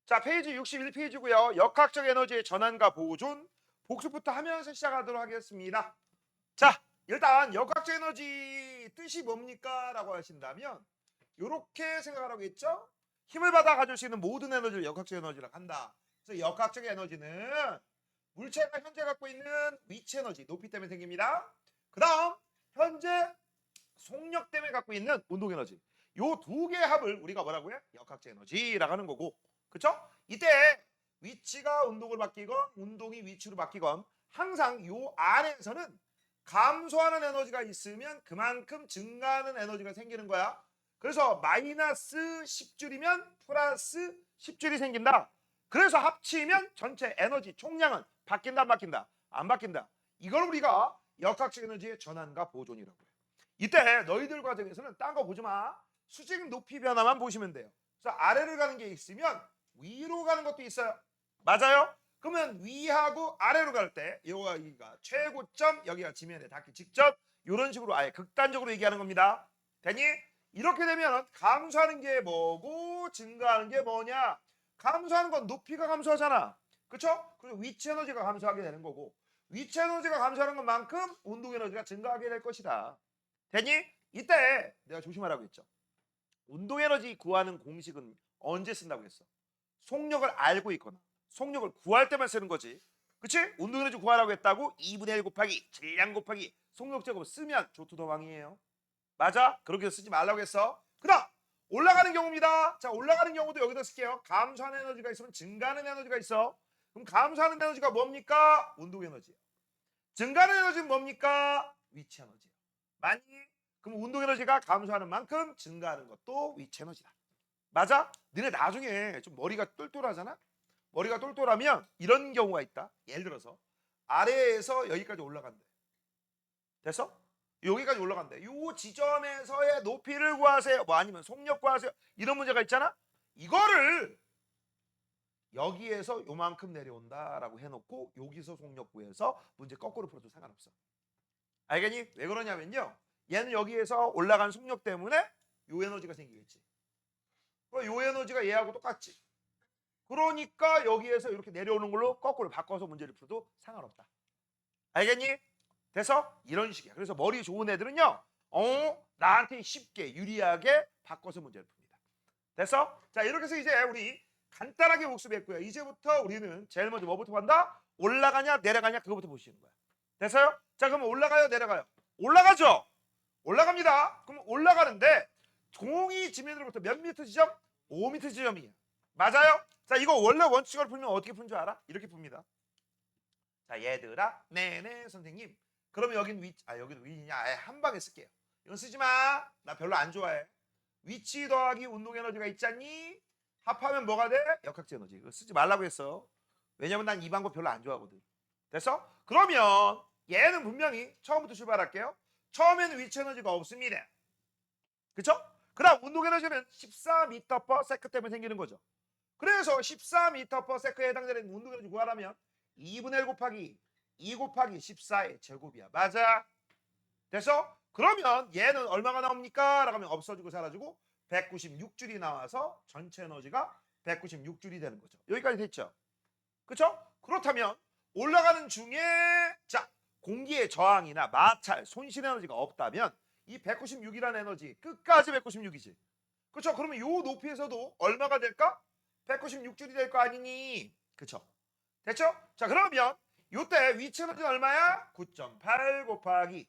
자, 페이지 61페이지고요. 역학적 에너지의 전환과 보존, 복습부터 하면서 시작하도록 하겠습니다. 자, 일단 역학적 에너지 뜻이 뭡니까? 라고 하신다면 이렇게 생각을 하겠죠? 힘을 받아 가질 수 있는 모든 에너지를 역학적 에너지라고 한다. 그래서 역학적 에너지는 물체가 현재 갖고 있는 위치 에너지, 높이 때문에 생깁니다. 그 다음 현재 속력 때문에 갖고 있는 운동 에너지, 요 두 개의 합을 우리가 뭐라고 해? 역학적 에너지라고 하는 거고, 그쵸? 이때 위치가 운동을 바뀌건 운동이 위치로 바뀌건 항상 요 안에서는 감소하는 에너지가 있으면 그만큼 증가하는 에너지가 생기는 거야. 그래서 마이너스 10줄이면 플러스 10줄이 생긴다. 그래서 합치면 전체 에너지 총량은 바뀐다 안 바뀐다? 안 바뀐다. 이걸 우리가 역학적 에너지의 전환과 보존이라고 해요. 이때 너희들 과정에서는 딴 거 보지 마. 수직 높이 변화만 보시면 돼요. 그래서 아래를 가는 게 있으면 위로 가는 것도 있어요. 맞아요? 그러면 위하고 아래로 갈 때 여기가 최고점, 여기가 지면에 닿기 직전, 이런 식으로 아예 극단적으로 얘기하는 겁니다. 되니? 이렇게 되면 감소하는 게 뭐고 증가하는 게 뭐냐? 감소하는 건 높이가 감소하잖아. 그렇죠? 그리고 위치 에너지가 감소하게 되는 거고, 위치 에너지가 감소하는 것만큼 운동 에너지가 증가하게 될 것이다. 되니? 이때 내가 조심하라고 했죠. 운동 에너지 구하는 공식은 언제 쓴다고 했어? 속력을 알고 있거나 속력을 구할 때만 쓰는 거지. 그치? 운동 에너지 구하라고 했다고 2분의 1 곱하기 질량 곱하기 속력 제곱 쓰면 조투도망이에요. 맞아? 그렇게 쓰지 말라고 했어. 그 다음 올라가는 경우입니다. 자, 올라가는 경우도 여기다 쓸게요. 감소하는 에너지가 있으면 증가하는 에너지가 있어. 그럼 감소하는 에너지가 뭡니까? 운동 에너지예요. 증가하는 에너지는 뭡니까? 위치 에너지예요. 많이? 그럼 운동 에너지가 감소하는 만큼 증가하는 것도 위치 에너지다. 맞아? 너네 나중에 좀 머리가 똘똘하잖아? 머리가 똘똘하면 이런 경우가 있다. 예를 들어서 아래에서 여기까지 올라간대. 됐어? 여기까지 올라간대. 요 지점에서의 높이를 구하세요. 뭐 아니면 속력 구하세요. 이런 문제가 있잖아? 이거를 여기에서 요만큼 내려온다라고 해놓고 여기서 속력 구해서 문제 거꾸로 풀어도 상관없어. 알겠니? 왜 그러냐면요. 얘는 여기에서 올라간 속력 때문에 요 에너지가 생기겠지. 요 에너지가 얘하고 똑같지. 그러니까 여기에서 이렇게 내려오는 걸로 거꾸로 바꿔서 문제를 풀어도 상관없다. 알겠니? 돼서 이런 식이야. 그래서 머리 좋은 애들은요. 나한테 쉽게 유리하게 바꿔서 문제를 풉니다. 됐어? 자, 이렇게 해서 이제 우리 간단하게 복습했고요. 이제부터 우리는 제일 먼저 뭐부터 한다? 올라가냐 내려가냐 그거부터 보시는 거야. 됐어요? 자, 그러면 올라가요 내려가요? 올라가죠? 올라갑니다. 그럼 올라가는데 종이 지면으로부터 몇 미터 지점? 5미터 지점이에요. 맞아요? 자, 이거 원래 원칙으로 풀면 어떻게 푸는 줄 알아? 이렇게 풉니다. 자, 얘들아, 네네 선생님. 그러면 여긴 여기는 위냐? 아예 한 방에 쓸게요. 이건 쓰지 마. 나 별로 안 좋아해. 위치 더하기 운동 에너지가 있잖니? 합하면 뭐가 돼? 역학적 에너지. 이거 쓰지 말라고 했어. 왜냐면 난 이 방법 별로 안 좋아하거든. 됐어? 그러면 얘는 분명히 처음부터 출발할게요. 처음에는 위치 에너지가 없습니다. 그쵸? 그 다음 운동 에너지는 14m/s 때문에 생기는 거죠. 그래서 14m/s에 해당되는 운동 에너지 구하려면 2분의 1 곱하기 2 곱하기 14의 제곱이야. 맞아? 됐어? 그러면 얘는 얼마가 나옵니까? 라고 하면 없어지고 사라지고 196줄이 나와서 전체 에너지가 196줄이 되는 거죠. 여기까지 됐죠? 그쵸? 그렇다면 올라가는 중에 자, 공기의 저항이나 마찰, 손실 에너지가 없다면 이 196이라는 에너지 끝까지 196이지. 그렇죠? 그러면 요 높이에서도 얼마가 될까? 196줄이 될 거 아니니? 그쵸? 됐죠? 자, 그러면 요때 위치 에너지는 얼마야? 9.8 곱하기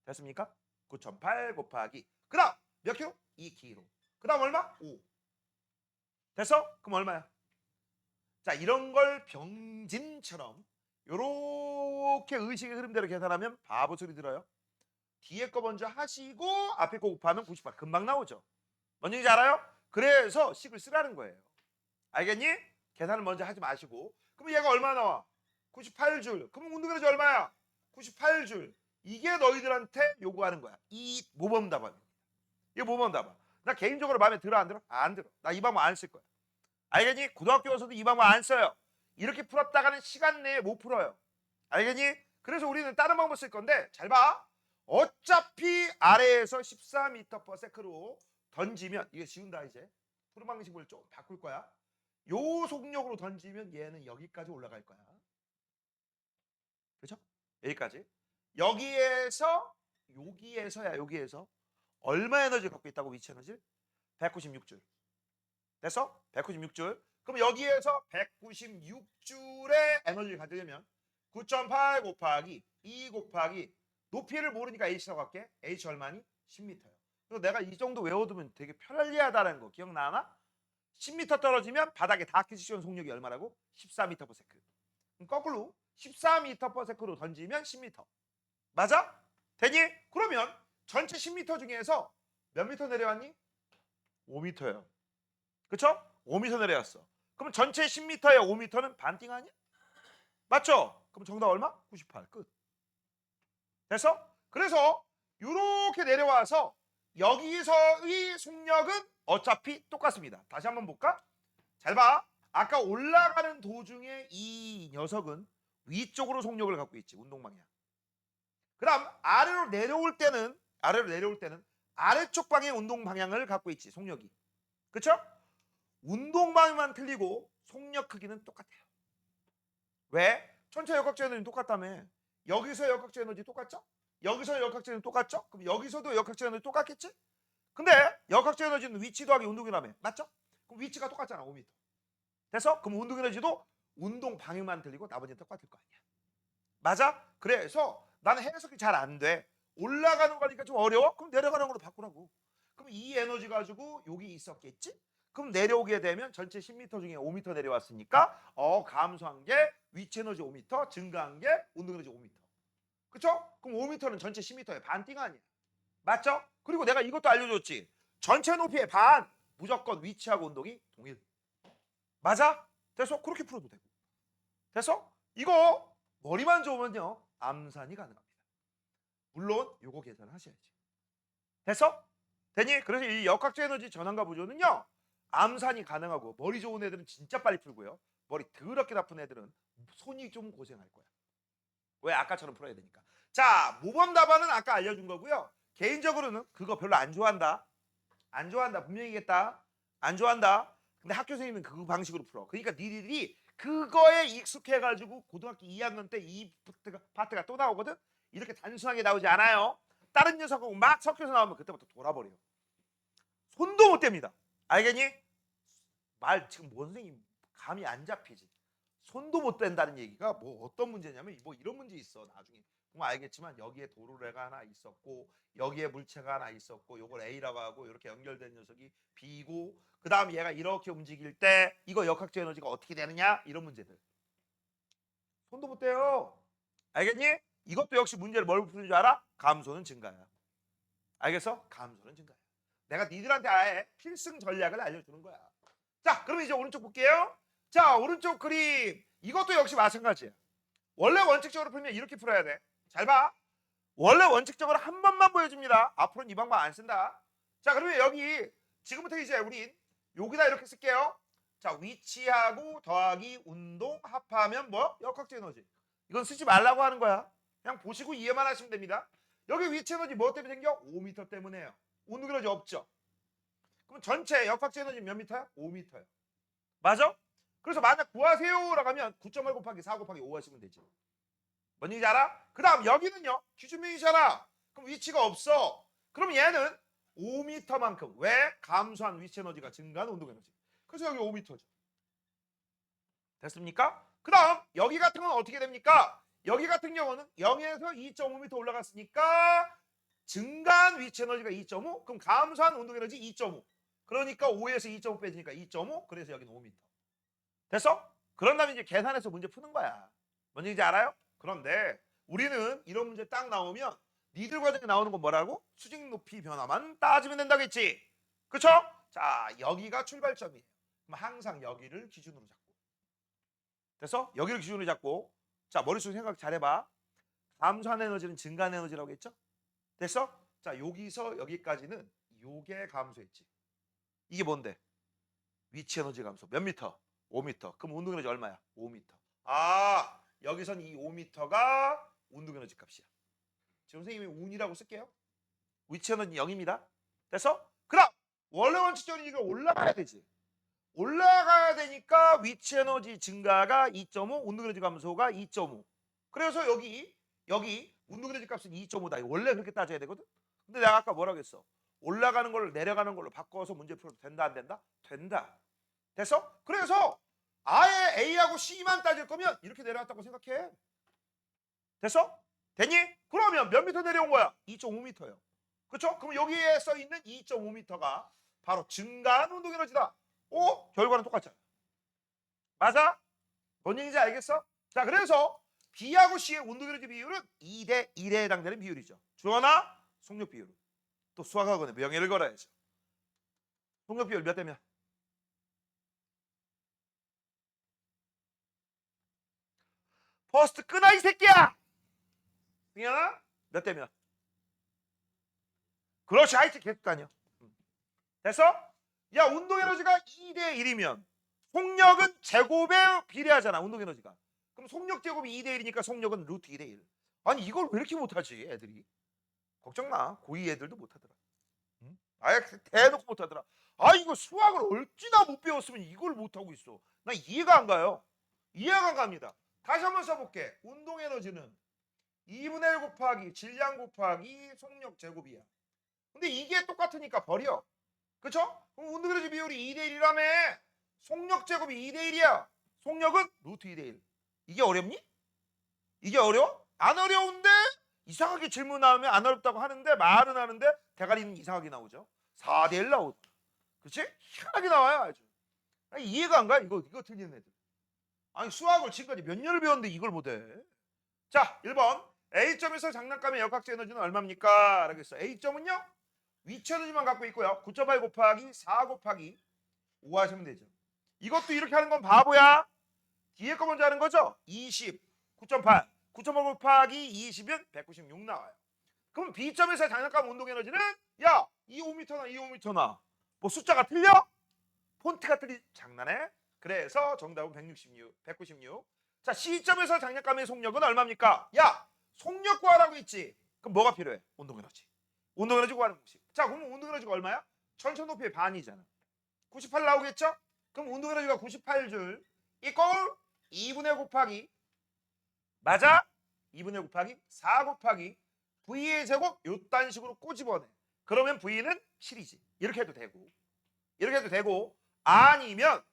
됐습니까? 9.8 곱하기 그 다음 몇 킬로? 2킬로. 그 다음 얼마? 5. 됐어? 그럼 얼마야? 자, 이런 걸 병진처럼 요렇게 의식의 흐름대로 계산하면 바보 소리 들어요. 뒤에 거 먼저 하시고 앞에 거 곱하면 98 금방 나오죠. 뭔지 알아요? 그래서 식을 쓰라는 거예요. 알겠니? 계산을 먼저 하지 마시고. 그럼 얘가 얼마 나와? 98줄. 그럼 운동에너지 얼마야? 98줄. 이게 너희들한테 요구하는 거야. 이 모범 답안입니다. 이거 모범 답안. 나 개인적으로 마음에 들어 안 들어? 안 들어. 나 이 방법 안 쓸 거야. 알겠니? 고등학교 와서도 이 방법 안 써요. 이렇게 풀었다가는 시간 내에 못 풀어요. 알겠니? 그래서 우리는 다른 방법 쓸 건데 잘 봐. 어차피 아래에서 14m/s로 던지면 이게 쉬운다 이제. 푸른 방식을 좀 바꿀 거야. 요 속력으로 던지면 얘는 여기까지 올라갈 거야. 그렇죠? 여기까지. 여기에서 얼마 에너지 갖고 있다고 위치 에너지? 196줄. 됐어? 196줄. 그럼 여기에서 196줄의 에너지를 가지려면 9.8 곱하기 2 곱하기 높이를 모르니까 h라고 할게. h 얼마니? 10m예요. 그래서 내가 이 정도 외워두면 되게 편리하다는 거 기억나나? 10m 떨어지면 바닥에 닿기 쉬운 속력이 얼마라고? 14m/s. 그럼 거꾸로 14m/s로 던지면 10m. 맞아? 되니? 그러면 전체 10m 중에서 몇 미터 내려왔니? 5m예요. 그쵸? 5m 내려왔어. 그럼 전체 10m에 5m는 반띵 아니야? 맞죠? 그럼 정답 얼마? 98. 끝. 됐어? 그래서 이렇게 내려와서 여기서의 속력은 어차피 똑같습니다. 다시 한번 볼까? 잘 봐. 아까 올라가는 도중에 이 녀석은 위쪽으로 속력을 갖고 있지. 운동 방향. 그다음 아래로 내려올 때는 아래쪽 방향의 운동 방향을 갖고 있지. 속력이. 그렇죠? 운동 방향만 틀리고 속력 크기는 똑같아요. 왜? 전체 역학적 에너지는 똑같다며. 여기서 역학적 에너지 똑같죠? 여기서 역학적 에너지 똑같죠? 그럼 여기서도 역학적 에너지 똑같겠지? 근데 역학적 에너지는 위치 더하기 운동이라며. 맞죠? 그럼 위치가 똑같잖아. 5m. 됐어? 그럼 운동 에너지도 운동 방향만 틀리고 나머지는 똑같을 거 아니야. 맞아? 그래서 나는 해석이 잘 안 돼. 올라가는 거니까 좀 어려워? 그럼 내려가는 걸로 바꾸라고. 그럼 이 에너지 가지고 여기 있었겠지? 그럼 내려오게 되면 전체 10m 중에 5m 내려왔으니까 감소한 게 위치 에너지 5m, 증가한 게 운동 에너지 5m. 그쵸? 그럼 5m는 전체 10m의 반띵 아니야. 맞죠? 그리고 내가 이것도 알려줬지. 전체 높이의 반, 무조건 위치하고 운동이 동일. 맞아? 됐어? 그렇게 풀어도 되고. 됐어? 이거 머리만 좋으면요. 암산이 가능합니다. 물론 요거 계산하셔야지. 됐어? 되니? 그래서 이 역학적 에너지 전환과 부조는요. 암산이 가능하고 머리 좋은 애들은 진짜 빨리 풀고요. 머리 더럽게 나쁜 애들은 손이 좀 고생할 거야. 왜? 아까처럼 풀어야 되니까. 자, 모범 답안은 아까 알려준 거고요. 개인적으로는 그거 별로 안 좋아한다. 안 좋아한다. 분명히겠다. 안 좋아한다. 근데 학교 선생님은 그 방식으로 풀어. 그러니까 니들이 그거에 익숙해가지고 고등학교 2학년 때 이 파트가 또 나오거든. 이렇게 단순하게 나오지 않아요. 다른 녀석하고 막 섞여서 나오면 그때부터 돌아버려. 손도 못 댑니다. 알겠니? 말 지금 뭔 선생님 감이 안 잡히지. 손도 못 댄다는 얘기가 뭐 어떤 문제냐면 뭐 이런 문제 있어. 나중에 보면 알겠지만 여기에 도로래가 하나 있었고 여기에 물체가 하나 있었고 요걸 A라고 하고 이렇게 연결된 녀석이 B고 그 다음 얘가 이렇게 움직일 때 이거 역학적 에너지가 어떻게 되느냐 이런 문제들. 손도 못 대요. 알겠니? 이것도 역시 문제를 뭘 푸는 줄 알아? 감소는 증가야. 알겠어? 감소는 증가야. 내가 니들한테 아예 필승 전략을 알려주는 거야. 자, 그럼 이제 오른쪽 볼게요. 자, 오른쪽 그림 이것도 역시 마찬가지야. 원래 원칙적으로 풀면 이렇게 풀어야 돼. 잘 봐. 원래 원칙적으로 한 번만 보여줍니다. 앞으로는 이 방법 안 쓴다. 자, 그러면 여기 지금부터 이제 우린 여기다 이렇게 쓸게요. 자, 위치하고 더하기 운동 합하면 뭐? 역학적 에너지. 이건 쓰지 말라고 하는 거야. 그냥 보시고 이해만 하시면 됩니다. 여기 위치 에너지 뭐 때문에 생겨? 5m 때문에요. 운동 에너지 없죠. 그럼 전체 역학적 에너지 몇 미터야? 5m예요. 맞아? 그래서 만약 구하세요라고 하면 9.8 곱하기 4 곱하기 5 하시면 되지. 뭔 얘기인지 알아? 그 다음 여기는요. 기준명이잖아. 그럼 위치가 없어. 그럼 얘는 5m만큼. 왜? 감소한 위치 에너지가 증가하는 운동 에너지. 그래서 여기 5m죠. 됐습니까? 그 다음 여기 같은 건 어떻게 됩니까? 여기 같은 경우는 0에서 2.5m 올라갔으니까 증가한 위치 에너지가 2.5. 그럼 감소한 운동 에너지 2.5. 그러니까 5에서 2.5 빼지니까 2.5. 그래서 여기는 5m. 됐어? 그런 다음에 이제 계산해서 문제 푸는 거야. 뭔 얘기인지 알아요? 그런데 우리는 이런 문제 딱 나오면 니들 과정에 나오는 건 뭐라고? 수직 높이 변화만 따지면 된다겠지. 그쵸? 자, 여기가 출발점이에요. 그럼 항상 여기를 기준으로 잡고. 됐어? 여기를 기준으로 잡고. 자, 머릿속에 생각 잘해봐. 감소한 에너지는 증가한 에너지라고 했죠? 됐어? 자, 여기서 여기까지는 요게 감소했지. 이게 뭔데? 위치 에너지 감소. 몇 미터? 5m. 그럼 운동 에너지 얼마야? 5m. 아, 여기선 이 5m가 운동 에너지 값이야. 지금 선생님이 운이라고 쓸게요. 위치 에너지 0입니다. 됐어? 그럼 원래 원칙적으로 이거 올라가야 되지. 올라가야 되니까 위치 에너지 증가가 2.5, 운동 에너지 감소가 2.5. 그래서 여기 운동 에너지 값은 2.5다. 원래 그렇게 따져야 되거든. 근데 내가 아까 뭐라고 했어? 올라가는 걸로 내려가는 걸로 바꿔서 문제 풀어도 된다 안 된다? 된다. 됐어? 그래서 아예 A하고 C만 따질 거면 이렇게 내려왔다고 생각해. 됐어? 됐니? 그러면 몇 미터 내려온 거야? 2.5m예요. 그렇죠? 그럼 여기에 써 있는 2.5m가 바로 증가한 운동 에너지다. 오, 결과는 똑같잖아. 맞아? 뭔 얘기인지 알겠어? 자, 그래서 B하고 C의 운동 에너지 비율은 2대 1에 해당되는 비율이죠. 주어나 속력 비율은. 또 수학학원에 명예를 걸어야죠. 속력 비율 몇 대면? 퍼스트 끄나 이 새끼야! 승현아? 몇 대면? 그렇지, 하이트 계속 다녀. 됐어? 야, 운동 에너지가 2대 1이면 속력은 제곱에 비례하잖아, 운동 에너지가. 그럼 속력 제곱이 2대 1이니까 속력은 루트 2대 1. 아니, 이걸 왜 이렇게 못하지, 애들이? 걱정 마. 고2 애들도 못하더라. 응? 아예 대놓고 못하더라. 아, 이거 수학을 얼마나 못 배웠으면 이걸 못하고 있어. 나 이해가 안 가요. 이해가 안 갑니다. 다시 한번 써볼게. 운동 에너지는 2분의 1 곱하기 질량 곱하기 속력 제곱이야. 근데 이게 똑같으니까 버려. 그쵸? 그럼 운동 에너지 비율이 2대 1이라며. 속력 제곱이 2대 1이야. 속력은 루트 2대 1. 이게 어렵니? 이게 어려워? 안 어려운데 이상하게 질문 나오면 안 어렵다고 하는데 말은 하는데 대가리는 이상하게 나오죠. 4대 1 나오고. 그치? 희한하게 나와요 아주. 아니, 이해가 안 가? 이거 틀리는 애들. 아니, 수학을 지금까지 몇 년을 배웠는데 이걸 못해. 자, 1번. A점에서 장난감의 역학적 에너지는 얼마입니까? 라고 했어. A점은요, 위치 에너지만 갖고 있고요. 9.8 곱하기 4 곱하기 5 하시면 되죠. 이것도 이렇게 하는 건 바보야. 뒤에 거 먼저 하는 거죠. 20, 9.8, 9.5 곱하기 20은 196 나와요. 그럼 B점에서 장난감 운동 에너지는 야, 25m나 25m나 뭐 숫자가 틀려? 폰트가 틀리 장난해? 그래서 정답은 166, 196. 자, C점에서 장난감의 속력은 얼마입니까? 야, 속력 구하라고 했지. 그럼 뭐가 필요해? 운동 에너지. 운동 에너지 구하는 공식. 자, 그러면 운동 에너지가 얼마야? 전체 높이의 반이잖아. 98 나오겠죠? 그럼 운동 에너지가 98줄 이꼴 2분의 곱하기 맞아? 2분의 곱하기 4 곱하기 V의 제곱 요딴 식으로 꼬집어내. 그러면 V는 7이지. 이렇게 해도 되고 이렇게 해도 되고 아니면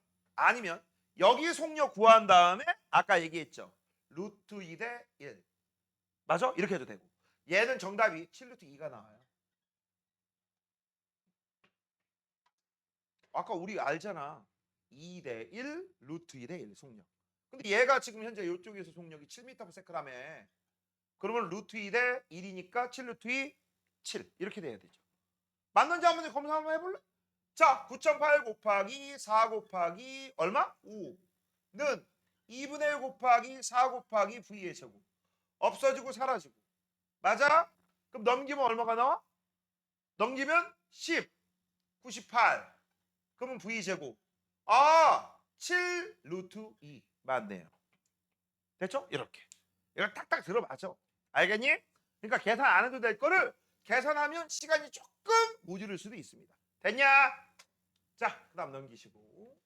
여기 속력 구한 다음에 아까 얘기했죠. 루트 2대 1 맞아? 이렇게 해도 되고 얘는 정답이 7루트 2가 나와요. 아까 우리 알잖아. 2대 1 루트 2대 1 속력. 근데 얘가 지금 현재 이쪽에서 속력이 7m/s라며. 그러면 루트 2대 1이니까 7루트 2 7 이렇게 돼야 되죠. 맞는지 한번 검사 한번 해볼래? 자, 9.8 곱하기 4 곱하기 얼마? 5는 2분의 1 곱하기 4 곱하기 V의 제곱. 없어지고 사라지고. 맞아? 그럼 넘기면 얼마가 나와? 넘기면 10, 98. 그러면 V 제곱. 아, 7 루트 2. 맞네요. 됐죠? 이렇게. 이걸 탁탁 들어맞아. 알겠니? 그러니까 계산 안 해도 될 거를 계산하면 시간이 조금 모자랄 수도 있습니다. 됐냐? 자, 그 다음 넘기시고.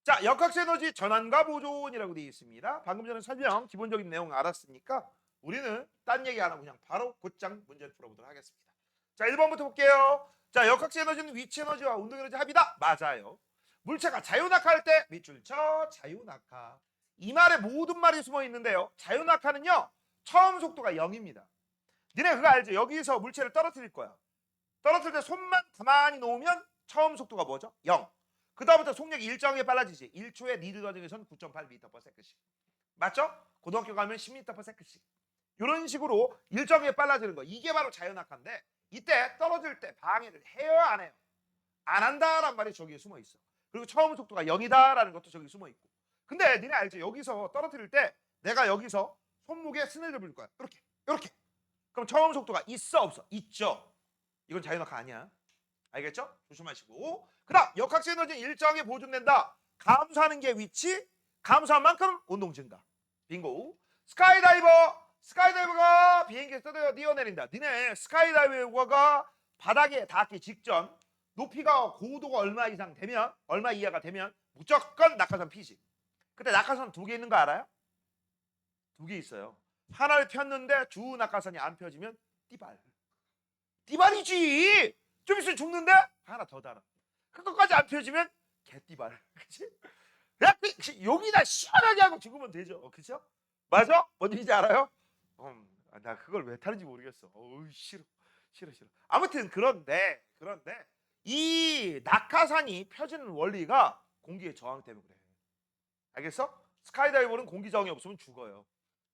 자, 역학적 에너지 전환과 보존이라고 되어 있습니다. 방금 전에 설명 기본적인 내용 알았으니까 우리는 딴 얘기 안 하고 그냥 바로 곧장 문제를 풀어보도록 하겠습니다. 자, 1번부터 볼게요. 자, 역학적 에너지는 위치 에너지와 운동 에너지 합이다. 맞아요. 물체가 자유낙하할 때 밑줄 쳐 자유낙하. 이 말에 모든 말이 숨어 있는데요. 자유낙하는요, 처음 속도가 0입니다. 니네 그거 알죠? 여기서 물체를 떨어뜨릴 거야. 떨어뜨릴 때 손만 가만히 놓으면 처음 속도가 뭐죠? 0. 그 다음부터 속력이 일정하게 빨라지지. 1초에 니드 과정에서는 9.8m/s씩. 맞죠? 고등학교 가면 10m/s씩. 이런 식으로 일정하게 빨라지는 거. 이게 바로 자유낙하인데 이때 떨어질 때 방해를 해요, 안 해요? 안 한다란 말이 저기에 숨어 있어. 그리고 처음 속도가 0이다라는 것도 저기 숨어 있고. 근데 니네 알죠? 여기서 떨어뜨릴 때 내가 여기서 손목에 스냅을 불 거야. 이렇게. 그럼 처음 속도가 있어, 없어? 있죠. 이건 자유낙하 아니야. 알겠죠? 조심하시고. 그 다음 역학적 에너지는 일정하게 보존된다. 감소하는 게 위치, 감소한 만큼 운동 증가. 빙고. 스카이다이버가 비행기에서 뛰어내린다. 니네 스카이다이버가 바닥에 닿기 직전 높이가 고도가 얼마 이상 되면 얼마 이하가 되면 무조건 낙하산 P지. 근데 낙하산 두 개 있는 거 알아요? 두 개 있어요. 하나를 폈는데 주 낙하산이 안 펴지면 띠발. 띠발이지. 좀 있으면 죽는데 하나 더 달아. 그것까지 안 펴지면 개띠발. 그치? 그냥 여기다 시원하게 하고 죽으면 되죠. 그쵸? 맞아? 뭔지 알아요? 나 그걸 왜 타는지 모르겠어. 어우, 싫어. 아무튼 그런데 이 낙하산이 펴지는 원리가 공기의 저항 때문에 그래. 알겠어? 스카이다이버는 공기 저항이 없으면 죽어요.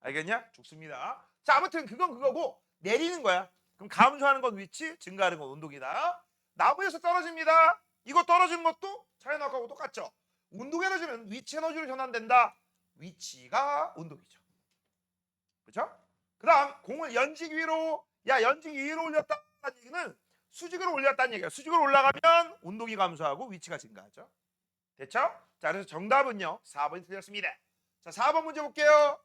알겠냐? 죽습니다. 자, 아무튼 그건 그거고 내리는 거야. 그럼 감소하는 건 위치, 증가하는 건 운동이다. 나무에서 떨어집니다. 이거 떨어지는 것도 자연학하고 똑같죠. 운동 에너지는 위치 에너지로 전환된다. 위치가 운동이죠. 그렇죠? 그다음 공을 연직 위로 연직 위로 올렸다는 얘기는 수직으로 올렸다는 얘기야. 수직으로 올라가면 운동이 감소하고 위치가 증가하죠. 됐죠? 자, 그래서 정답은요 4번이 틀렸습니다. 자, 4번 문제 볼게요.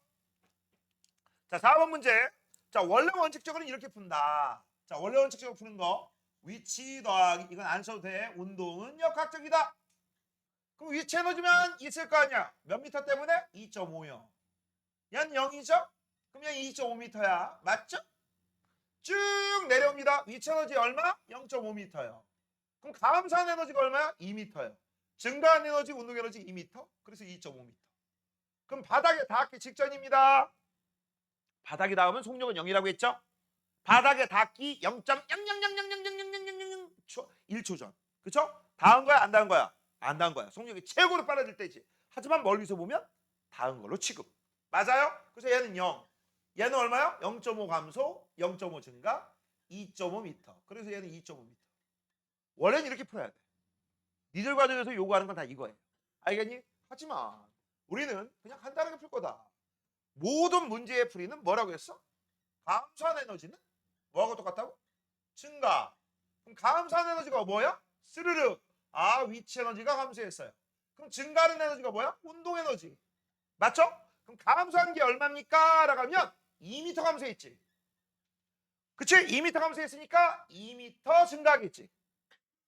자, 4번 문제. 자, 원래 원칙적으로는 이렇게 푼다. 자, 원래 원칙적으로 푸는 거 위치 더하기 이건 안 써도 돼. 운동은 역학적이다. 그럼 위치 에너지면 있을 거 아니야. 몇 미터 때문에? 2.5요. 얘는 0이죠? 그럼 얘는 2.5m야. 맞죠? 쭉 내려옵니다. 위치 에너지 얼마? 0.5m요. 그럼 감소한 에너지가 얼마야? 2m요. 증가한 에너지, 운동 에너지 2m. 그래서 2.5m. 그럼 바닥에 닿기 직전입니다. 바닥에 닿으면 속력은 0이라고 했죠? 바닥에 닿기 1초 전. 그쵸? 닿은 거야? 안 닿은 거야? 안 닿은 거야. 속력이 최고로 빨라질 때지. 하지만 멀리서 보면 닿은 걸로 취급. 맞아요? 그래서 얘는 0. 얘는 얼마요? 0.5 감소, 0.5 증가, 2.5m. 그래서 얘는 2.5m. 원래는 이렇게 풀어야 돼. 니들 과정에서 요구하는 건 다 이거예요. 알겠니? 하지만 우리는 그냥 간단하게 풀 거다. 모든 문제의 풀이는 뭐라고 했어? 감소한 에너지는 뭐하고 똑같다고? 증가. 그럼 감소한 에너지가 뭐야? 스르륵. 아, 위치 에너지가 감소했어요. 그럼 증가하는 에너지가 뭐야? 운동 에너지. 맞죠? 그럼 감소한 게 얼마입니까? 라고 하면 2m 감소했지. 그치? 2m 감소했으니까 2m 증가하겠지.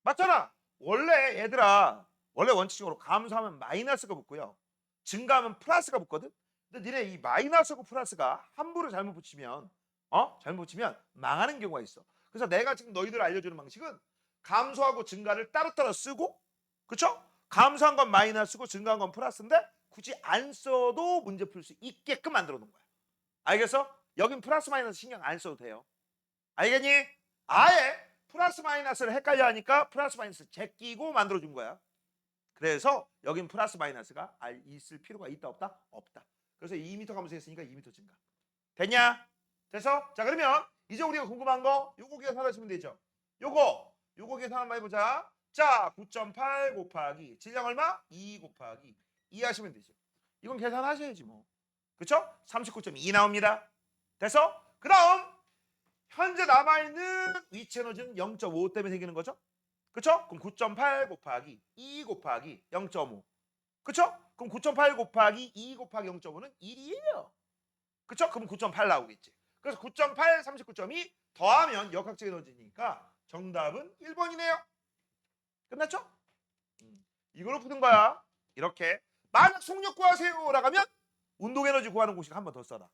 맞잖아. 원래 얘들아, 원래 원칙적으로 감소하면 마이너스가 붙고요. 증가하면 플러스가 붙거든. 근데 니네 이 마이너스하고 플러스가 함부로 잘못 붙이면 잘못 붙이면 망하는 경우가 있어. 그래서 내가 지금 너희들 알려주는 방식은 감소하고 증가를 따로따로 쓰고, 그쵸? 감소한 건 마이너스고 증가한 건 플러스인데 굳이 안 써도 문제 풀 수 있게끔 만들어 놓은 거야. 알겠어? 여긴 플러스 마이너스 신경 안 써도 돼요. 알겠니? 아예 플러스 마이너스를 헷갈려 하니까 플러스 마이너스 제끼고 만들어 준 거야. 그래서 여긴 플러스 마이너스가 있을 필요가 있다 없다? 없다. 그래서 2m 감소했으니까 2m 증가. 됐냐? 됐어? 자, 그러면 이제 우리가 궁금한 거 요거 계산하시면 되죠. 요거 계산 한번 해보자. 자, 9.8 곱하기 질량 얼마? 2 곱하기 2 하시면 되죠. 이건 계산하셔야지 뭐. 그쵸? 39.2 나옵니다. 됐어? 그럼 현재 남아있는 위치 에너지는 0.5 때문에 생기는 거죠. 그쵸? 그럼 9.8 곱하기 2 곱하기 0.5. 그쵸? 그럼 9.8 곱하기 2 곱하기 0.5는 1이에요. 그쵸? 그럼 9.8 나오겠지. 그래서 9.8, 39.2 더하면 역학적 에너지니까 정답은 1번이네요. 끝났죠? 이걸로 푸는 거야. 이렇게. 만약 속력 구하세요 라고 하면 운동 에너지 구하는 공식 한 번 더 써라.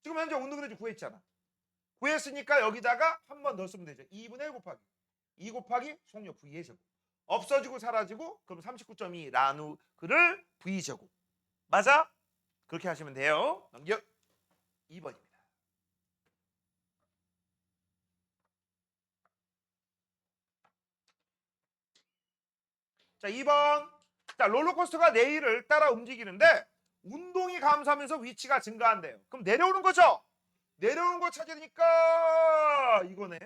지금 현재 운동 에너지 구했잖아. 구했으니까 여기다가 한 번 더 쓰면 되죠. 2분의 1 곱하기 2 곱하기 속력 V의 제곱. 없어지고 사라지고 그럼 39.2 나누기를 V 제곱. 맞아? 그렇게 하시면 돼요. 넘겨. 2번입니다. 자, 2번. 자, 롤러코스터가 내일을 따라 움직이는데 운동이 감소하면서 위치가 증가한대요. 그럼 내려오는 거죠? 내려오는 거 찾으니까 이거네.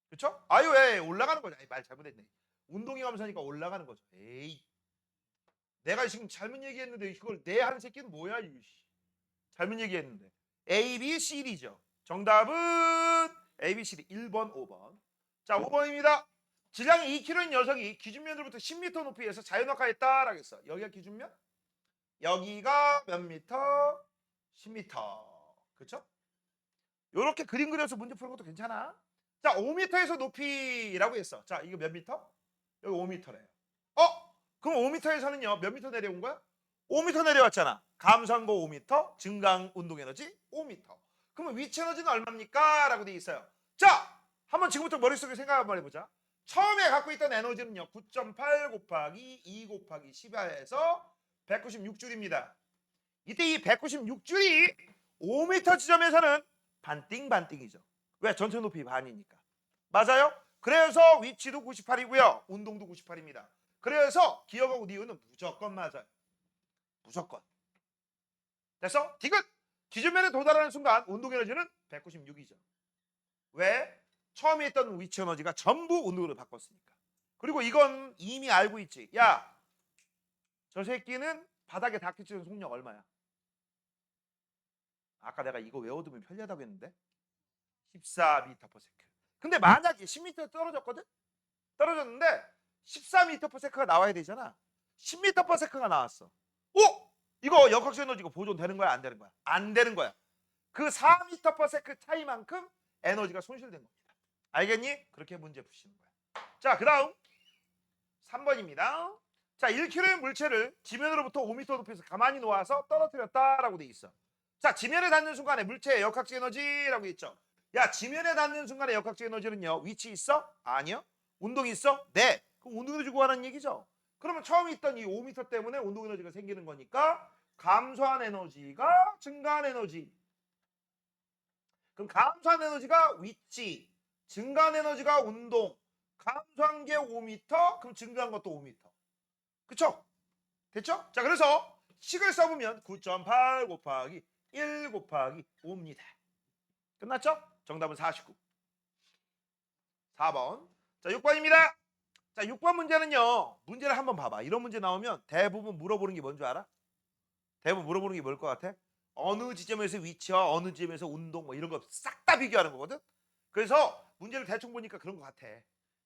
그쵸? 아유, 왜 올라가는 거죠? 말 잘못했네. 운동이 감소하니까 올라가는 거죠. 에이. 내가 지금 잘못 얘기했는데 이걸 내 하는 새끼는 뭐야, 이거. 잘못 얘기했는데. A, B, C, D죠. 정답은 A, B, C, D 1번, 5번. 자, 5번입니다. 질량이 2kg인 녀석이 기준면으로부터 10m 높이에서 자연낙하했다라고 했어. 여기가 기준면? 여기가 몇 미터? 10m. 그렇죠? 이렇게 그림 그려서 문제 푸는 것도 괜찮아. 자, 5m에서 높이라고 했어. 자, 이거 몇 미터? 여기 5m래요. 그럼 5m에서는요, 몇 미터 내려온 거야? 5m 내려왔잖아. 감소한 거 5m, 증가한 운동 에너지 5m. 그러면 위치 에너지는 얼마입니까? 라고 돼 있어요. 자, 한번 지금부터 머릿속에 생각 한번 해보자. 처음에 갖고 있던 에너지는요, 9.8 곱하기 2 곱하기 10에서 196줄입니다. 이때 이 196줄이 5m 지점에서는 반띵반띵이죠. 왜? 전체 높이 반이니까. 맞아요? 그래서 위치도 98이고요. 운동도 98입니다. 그래서 기억하고 니은은 무조건 맞아요. 무조건. 됐어? 디귿! 기준면에 도달하는 순간 운동 에너지는 196이죠. 왜? 처음에 있던 위치 에너지가 전부 운동으로 바꿨으니까. 그리고 이건 이미 알고 있지. 야, 저 새끼는 바닥에 닿기치는 속력 얼마야? 아까 내가 이거 외워두면 편리하다고 했는데 14m/s. 근데 만약에 10m 떨어졌거든? 떨어졌는데 14m/s가 나와야 되잖아. 10m/s가 나왔어. 이거 역학적 에너지가 보존되는 거야, 안 되는 거야? 안 되는 거야. 그 4m/s 차이만큼 에너지가 손실된 겁니다. 알겠니? 그렇게 문제 푸시는 거야. 자, 그 다음 3번입니다. 자, 1kg의 물체를 지면으로부터 5m 높이에서 가만히 놓아서 떨어뜨렸다라고 돼 있어. 자, 지면에 닿는 순간에 물체의 역학적 에너지라고 있죠. 야, 지면에 닿는 순간에 역학적 에너지는요, 위치 있어? 아니요. 운동이 있어? 네. 그럼 운동 에너지 구하라는 얘기죠. 그러면 처음 있던 이 5m 때문에 운동 에너지가 생기는 거니까 감소한 에너지가 증가한 에너지. 그럼 감소한 에너지가 위치, 증가한 에너지가 운동. 감소한 게 5m, 그럼 증가한 것도 5m. 그쵸? 됐죠? 자, 그래서 식을 써보면 9.8 곱하기 1 곱하기 5입니다. 끝났죠? 정답은 49. 4번. 자, 6번입니다. 자, 6번 문제는요, 문제를 한번 봐봐. 이런 문제 나오면 대부분 물어보는 게 뭔 줄 알아? 대부분 물어보는 게 뭘 것 같아? 어느 지점에서 위치와 어느 지점에서 운동 뭐 이런 거 싹 다 비교하는 거거든? 그래서 문제를 대충 보니까 그런 것 같아.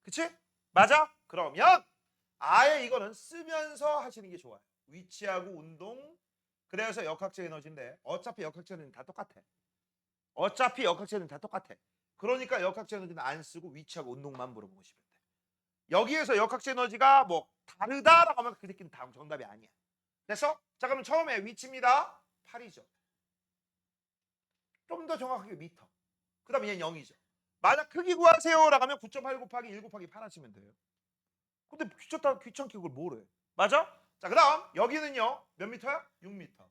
그치? 맞아? 그러면 아예 이거는 쓰면서 하시는 게 좋아요. 위치하고 운동, 그래서 역학적 에너지인데 어차피 역학적 에너지는 다 똑같아. 어차피 역학적 에너지는 다 똑같아. 그러니까 역학적 에너지는 안 쓰고 위치하고 운동만 물어보시면 돼. 여기에서 역학적 에너지가 뭐 다르다라고 하면 그 새끼는 다음 정답이 아니야. 됐어? 자, 그러면 처음에 위치입니다. 8이죠. 좀 더 정확하게 미터. 그 다음에 얘는 0이죠. 만약 크기 구하세요라고 하면 9.8 곱하기 1 곱하기 8 하시면 돼요. 근데 귀찮게 그걸 뭐래? 맞아? 자, 그 다음 여기는요. 몇 미터야? 6미터.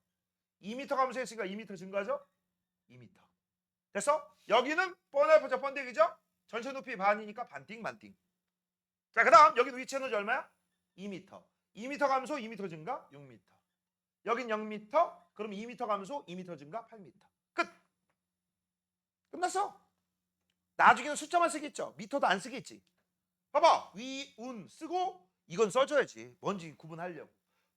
2미터 감소했으니까 2미터 증가죠? 2미터. 됐어? 여기는 뻔해보자 번데기죠? 전체 높이 반이니까 반띵. 자, 그 다음 여기도 위치 에너지 얼마야? 2미터. 2미터 감소 2미터 증가 6미터. 여긴 0미터. 그럼 2미터 감소 2미터 증가 8미터. 끝. 끝났어. 나중에는 숫자만 쓰겠죠. 미터도 안 쓰겠지. 봐봐. 위, 운 쓰고 이건 써줘야지. 뭔지 구분하려고.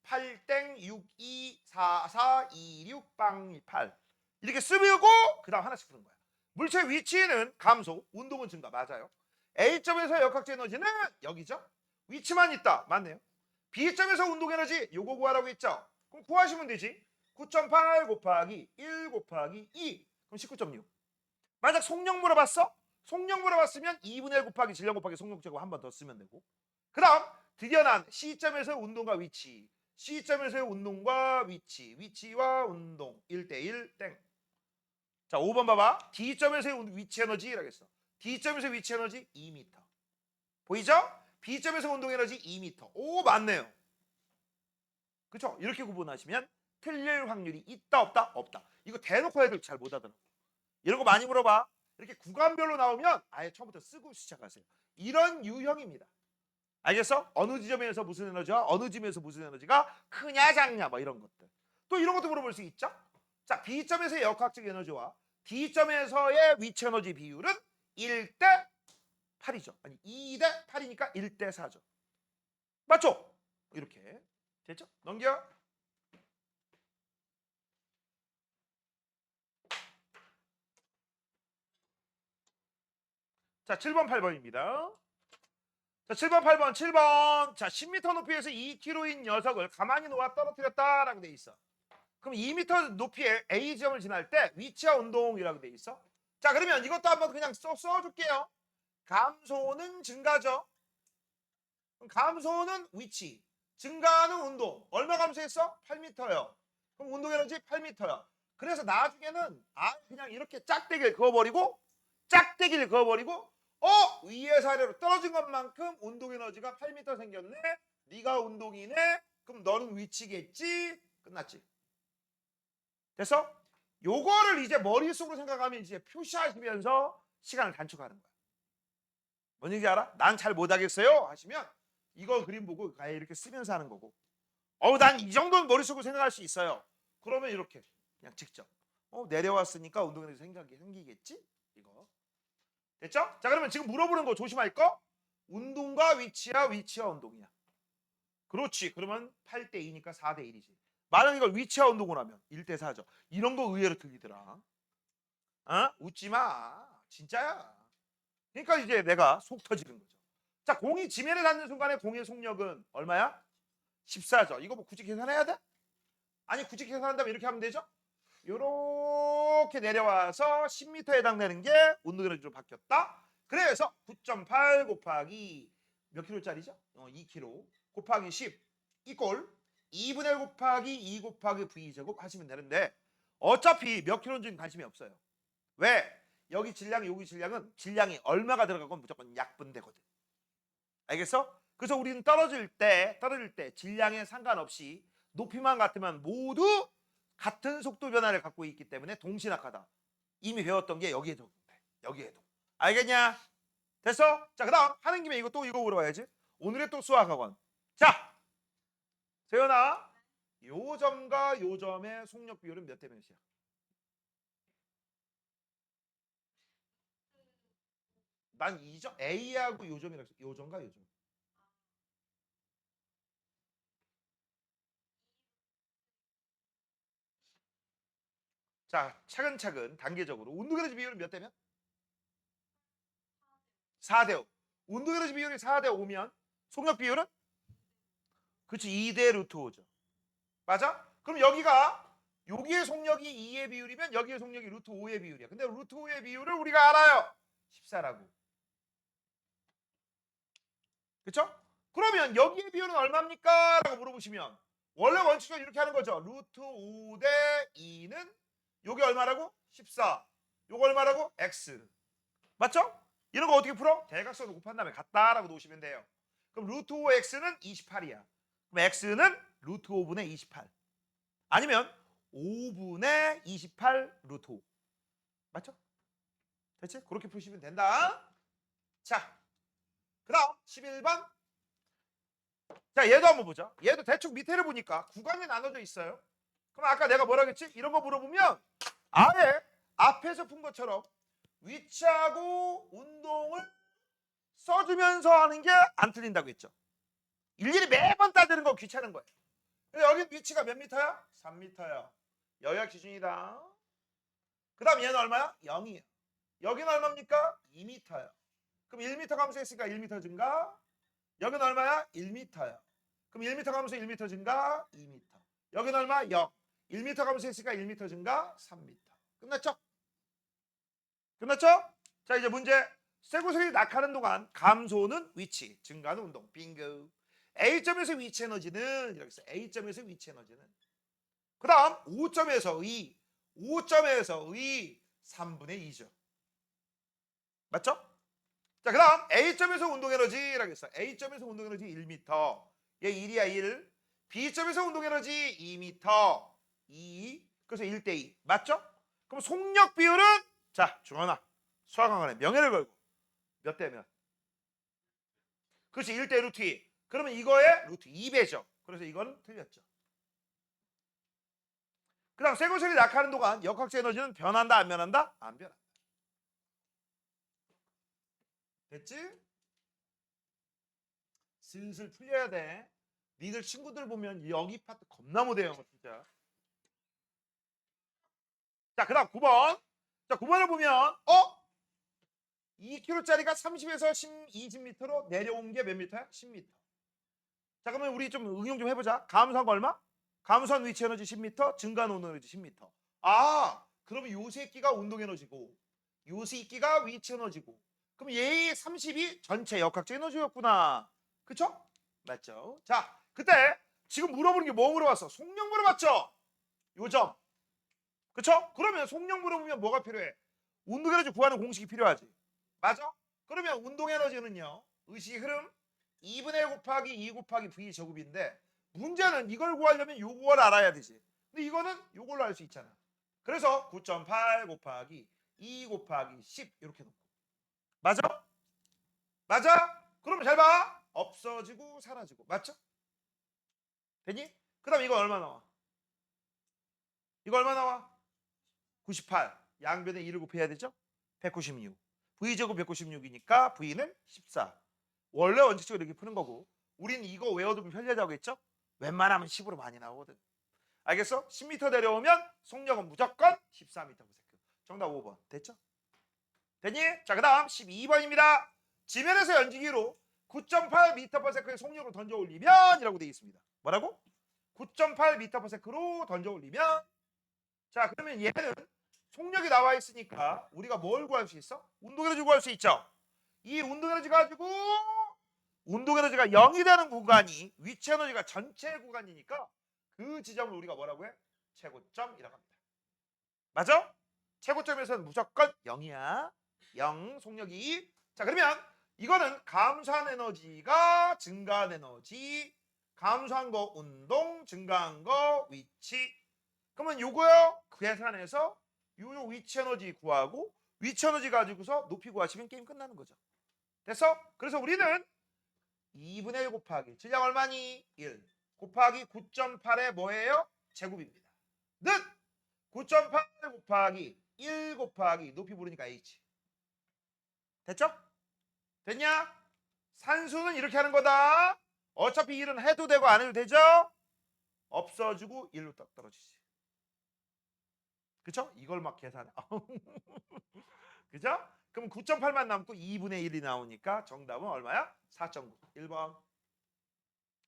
8땡 6, 2, 4, 4, 2, 6, 빵, 8. 이렇게 쓰고 그 다음 하나씩 푸는 거야. 물체 위치는 감소, 운동은 증가. 맞아요. A점에서 역학적 에너지는 여기죠. 위치만 있다. 맞네요. B점에서 운동 에너지 요거 구하라고 했죠. 그럼 구하시면 되지. 9.8 곱하기 1 곱하기 2. 그럼 19.6. 만약 속력 물어봤어? 속력 물어봤으면 2분의 1 곱하기 질량 곱하기 속력 제곱 한 번 더 쓰면 되고. 그 다음 드디어 난 C점에서 운동과 위치. C점에서의 운동과 위치. 위치와 운동. 1대1 땡. 자, 5번 봐봐. D점에서의 위치 에너지라고 했어. D점에서 위치 에너지 2m. 보이죠? B점에서 운동 에너지 2m. 오, 맞네요. 그렇죠? 이렇게 구분하시면 틀릴 확률이 있다 없다? 없다. 이거 대놓고 애들 잘 못 하더라고. 이런 거 많이 물어봐. 이렇게 구간별로 나오면 아예 처음부터 쓰고 시작하세요. 이런 유형입니다. 알겠어? 어느 지점에서 무슨 에너지와 어느 지점에서 무슨 에너지가 크냐 작냐 뭐 이런 것들. 또 이런 것도 물어볼 수 있죠? 자, B점에서의 역학적 에너지와 D점에서의 위치 에너지 비율은 1대 8이죠. 아니 2대 8이니까 1대 4죠. 맞죠? 이렇게 됐죠? 넘겨. 자, 7번 8번입니다. 자, 7번 8번 7번. 자, 10m 높이에서 2kg인 녀석을 가만히 놓아 떨어뜨렸다라고 돼 있어. 그럼 2m 높이의 A점을 지날 때 위치와 운동이라고 돼 있어. 자, 그러면 이것도 한번 그냥 써줄게요. 감소는 증가죠. 그럼 감소는 위치, 증가하는 운동. 얼마 감소했어? 8m요. 그럼 운동 에너지 8m요. 그래서 나중에는 그냥 이렇게 짝대기를 그어버리고 위에서 아래로 떨어진 것만큼 운동 에너지가 8m 생겼네. 네가 운동이네. 그럼 너는 위치겠지. 끝났지. 됐어? 요거를 이제 머릿속으로 생각하면 이제 표시하시면서 시간을 단축하는 거야. 뭔 얘기인지 알아? 난 잘 못하겠어요 하시면 이거 그림 보고 아예 이렇게 쓰면서 하는 거고, 난 이 정도는 머릿속으로 생각할 수 있어요. 그러면 이렇게 그냥 직접 내려왔으니까 운동에서 생각이 생기겠지? 이거 됐죠? 자, 그러면 지금 물어보는 거 조심할 거. 운동과 위치야, 위치와 운동이야. 그렇지. 그러면 8대 2니까 4대 1이지. 만약 이걸 위치와 운동을 하면 1대 4죠. 이런 거 의외로 들리더라. 웃지 마. 진짜야. 그러니까 이제 내가 속 터지는 거죠. 자, 공이 지면에 닿는 순간에 공의 속력은 얼마야? 14죠. 이거 뭐 굳이 계산해야 돼? 아니, 굳이 계산한다면 이렇게 하면 되죠. 요렇게 내려와서 10m에 해당되는 게 운동 에너지로 바뀌었다. 그래서 9.8 곱하기 몇 킬로짜리죠? 2kg 곱하기 10 이꼴 2분의 1 곱하기 2 곱하기 V제곱 하시면 되는데, 어차피 몇 킬로인지는 관심이 없어요. 왜? 여기 질량, 여기 질량이 얼마가 들어가건 무조건 약분되거든. 알겠어? 그래서 우리는 떨어질 때 질량에 상관없이 높이만 같으면 모두 같은 속도 변화를 갖고 있기 때문에 동시낙하다. 이미 배웠던 게 여기에도 돼. 여기에도. 알겠냐? 됐어? 자, 그다음 하는 김에 이거 물어봐야지. 오늘의 또 수학학원. 자, 세연아, 요 점과 요 점의 속력 비율은 몇 대 몇이야? 난 이 점 A하고 요 점이라고 했어. 요 점과 요 점. 자, 차근차근 단계적으로 운동 에너지 비율은 몇 대면? 4대 5. 운동 에너지 비율이 4대 5면 속력 비율은? 그렇지, 2대 루트 5죠. 맞아? 그럼 여기의 속력이 2의 비율이면 여기의 속력이 루트 5의 비율이야. 근데 루트 5의 비율을 우리가 알아요. 14라고. 그렇죠? 그러면 여기의 비율은 얼마입니까? 라고 물어보시면 원래 원칙은 이렇게 하는 거죠. 루트 5 대 2는 요게 얼마라고? 14. 요거 얼마라고? X. 맞죠? 이런 거 어떻게 풀어? 대각선을 곱한 다음에 같다라고 놓으시면 돼요. 그럼 루트 5x는 28이야. 그럼 x는 루트 5분의 28. 아니면 5분의 28 루트 5. 맞죠? 됐지? 그렇게 푸시면 된다. 자, 그 다음 11번. 자, 얘도 한번 보자. 얘도 대충 밑에를 보니까 구간이 나눠져 있어요. 그럼 아까 내가 뭐라 그랬지? 이런 거 물어보면 아예 앞에서 푼 것처럼 위치하고 운동을 써주면서 하는 게 안 틀린다고 했죠. 일일이 매번 따지는 거 귀찮은 거예요. 여기 위치가 몇 미터야? 3미터야. 여기가 기준이다. 그 다음 얘는 얼마야? 0이에요. 여기는 얼마입니까? 2미터야. 그럼 1미터 감소했으니까 1미터 증가. 여기는 얼마야? 1미터야. 그럼 1미터 감소 1미터 증가 2미터. 여기는 얼마? 0. 1미터 감소했으니까 1미터 증가 3미터. 끝났죠? 끝났죠? 자, 이제 문제. 쇠구슬이 낙하는 동안 감소는 위치, 증가는 운동. 빙고. A점에서 위치 에너지는 이렇게 써. A점에서 위치 에너지는. 그 다음 5점에서의 3분의 2죠. 맞죠? 자, 그 다음 A점에서 운동 에너지라고 했어. A점에서 운동 에너지 1m. 얘 1이야 1. B점에서 운동 에너지 2m. 2. 그래서 1대 2. 맞죠? 그럼 속력 비율은 자, 중원아. 수학학원에 명예를 걸고 몇 대 몇? 그렇지, 1대 루트 2. 그러면 이거의 루트 2배죠. 그래서 이건 틀렸죠. 그 다음 쇠구슬이 낙하는 동안 역학적 에너지는 변한다 안 변한다? 안 변한다. 됐지? 슬슬 풀려야 돼. 니들 친구들 보면 여기 파트 겁나 못해요 진짜. 자, 그 다음 9번. 자, 9번을 보면 2kg짜리가 30에서 20m로 내려온 게 몇 미터야? 10m. 자, 그러면 우리 좀 응용 좀 해보자. 감소한 거 얼마? 감소한 위치 에너지 10m, 증가한 운동 에너지 10m. 그러면 요 새끼가 운동 에너지고 요 새끼가 위치 에너지고 그럼 얘의 30이 전체 역학적 에너지였구나. 그쵸? 맞죠? 자, 그때 지금 물어보는 게 뭐 물어봤어? 속력 물어봤죠? 요점. 그쵸? 그러면 속력 물어보면 뭐가 필요해? 운동 에너지 구하는 공식이 필요하지. 맞아? 그러면 운동 에너지는요. 의식 흐름 2분의 1 곱하기 2 곱하기 V 제곱인데 문제는 이걸 구하려면 요걸 알아야 되지. 근데 이거는 요걸로 알 수 있잖아. 그래서 9.8 곱하기 2 곱하기 10 이렇게 놓고. 맞아? 맞아? 그러면 잘 봐. 없어지고 사라지고. 맞죠? 되니? 그 다음 이거 얼마 나와? 이거 얼마 나와? 98. 양변에 2를 곱해야 되죠? 196. V제곱 196이니까 V는 14. 원래 원칙적으로 이렇게 푸는 거고 우린 이거 외워두면 편리하다고 했죠? 웬만하면 10으로 많이 나오거든. 알겠어? 10m 내려오면 속력은 무조건 14m/s. 정답 5번. 됐죠? 됐니? 자, 그 다음 12번입니다. 지면에서 연지기로 9.8m/s의 속력으로 던져 올리면 이라고 되어 있습니다. 뭐라고? 9.8m/s로 던져 올리면. 자, 그러면 얘는 속력이 나와 있으니까 우리가 뭘 구할 수 있어? 운동에너지 구할 수 있죠. 이 운동에너지 가지고 운동에너지가 0이 되는 구간이 위치에너지가 전체 구간이니까 그 지점을 우리가 뭐라고 해? 최고점이라고 합니다. 맞아? 최고점에서는 무조건 0이야. 0 속력이. 자, 그러면 이거는 감소한 에너지가 증가한 에너지, 감소한 거 운동, 증가한 거 위치. 그러면 요거요 계산해서 요 위치 에너지 구하고 위치 에너지 가지고서 높이 구하시면 게임 끝나는 거죠. 됐어? 그래서 우리는 2분의 1 곱하기 질량 얼마니? 1 곱하기 9.8의 뭐예요? 제곱입니다. 는 9.8 곱하기 1 곱하기 높이 부르니까 H. 됐죠? 됐냐? 산수는 이렇게 하는 거다. 어차피 1은 해도 되고 안 해도 되죠? 없어지고 1로 딱 떨어지지. 그쵸? 이걸 막 계산해. 그죠? 그럼 9.8만 남고 2분의 1이 나오니까 정답은 얼마야? 4.9. 1번.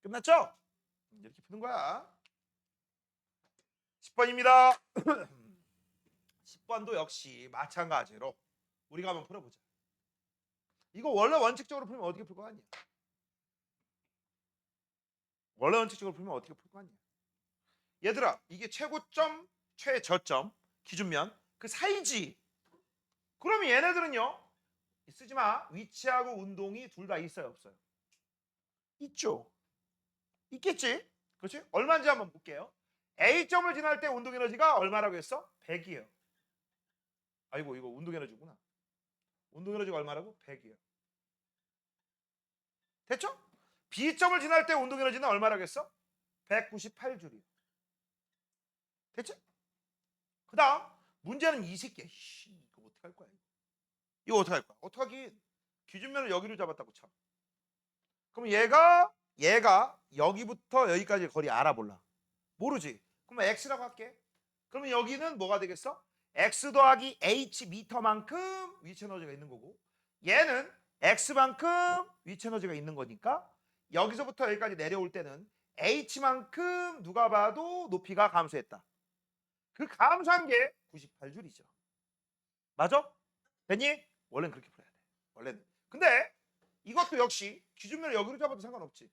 끝났죠? 이렇게 푸는 거야. 10번입니다. 10번도 역시 마찬가지로 우리가 한번 풀어보자. 이거 원래 원칙적으로 풀면 어떻게 풀 거 같냐? 원래 원칙적으로 풀면 어떻게 풀 거 같냐? 얘들아, 이게 최고점, 최저점, 기준면 그 사이지. 그러면 얘네들은요. 쓰지 마. 위치하고 운동이 둘 다 있어요, 없어요? 있죠. 있겠지? 그렇지? 얼마인지 한번 볼게요. A점을 지날 때 운동 에너지가 얼마라고 했어? 100이에요. 아이고, 이거 운동 에너지구나. 운동 에너지가 얼마라고? 100이에요. 됐죠? B점을 지날 때 운동 에너지는 얼마라고 했어? 198줄이에요. 됐지? 그 다음 문제는 이 새끼야. 이거 어떡할 거야? 이거 어떡할 거야? 어떡하긴. 기준면을 여기로 잡았다고 쳐. 그럼 얘가 여기부터 여기까지 거리 알아볼라. 모르지. 그러면 X라고 할게. 그러면 여기는 뭐가 되겠어? X 더하기 H 미터만큼 위치 에너지가 있는 거고 얘는 X만큼 위치 에너지가 있는 거니까 여기서부터 여기까지 내려올 때는 H만큼 누가 봐도 높이가 감소했다. 그 감소한 게 98줄이죠. 맞아? 됐니? 원래는 그렇게 풀어야 돼. 원래는. 근데 이것도 역시 기준면을 여기로 잡아도 상관없지.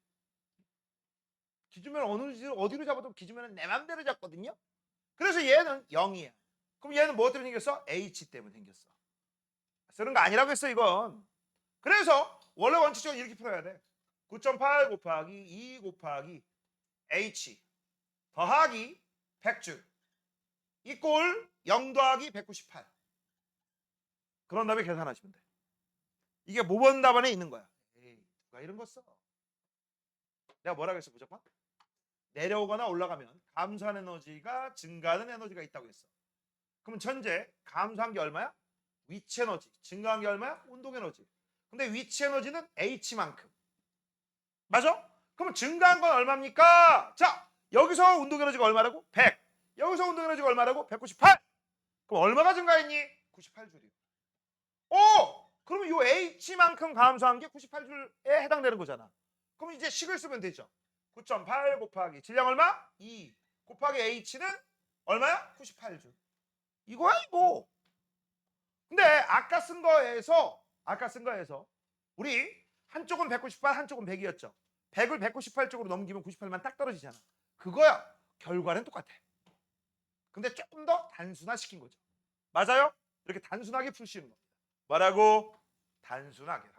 기준면을 어디로 잡아도 기준면은 내 맘대로 잡거든요. 그래서 얘는 0이야. 그럼 얘는 뭐 때문에 생겼어? H 때문에 생겼어. 쓰는 거 아니라고 했어 이건. 그래서 원래 원칙적으로 이렇게 풀어야 돼. 9.8 곱하기 2 곱하기 H 더하기 100줄 이꼴 0 더하기 198. 그런 다음에 계산하시면 돼. 이게 모범 답안에 있는 거야. 에이, 누가 이런 거 써? 내가 뭐라고 했어 무조건? 내려오거나 올라가면 감소한 에너지가 증가하는 에너지가 있다고 했어. 그럼 전제 감소한 게 얼마야? 위치 에너지. 증가한 게 얼마야? 운동 에너지. 근데 위치 에너지는 H만큼. 맞아? 그럼 증가한 건 얼마입니까? 자, 여기서 운동 에너지가 얼마라고? 100. 여기서 운동 에너지가 얼마라고? 198. 그럼 얼마가 증가했니? 98줄이요. 그러면 요 H만큼 감소한 게 98줄에 해당되는 거잖아. 그럼 이제 식을 쓰면 되죠. 9.8 곱하기 질량 얼마? 2 곱하기 H는 얼마야? 98줄. 이거야 이거. 근데 아까 쓴 거에서 아까 쓴 거에서 우리 한쪽은 198, 한쪽은 100이었죠. 100을 198 쪽으로 넘기면 98만 딱 떨어지잖아. 그거야. 결과는 똑같아. 근데 조금 더 단순화시킨 거죠. 맞아요? 이렇게 단순하게 풀 수 있는 겁니다. 뭐라고? 단순하게.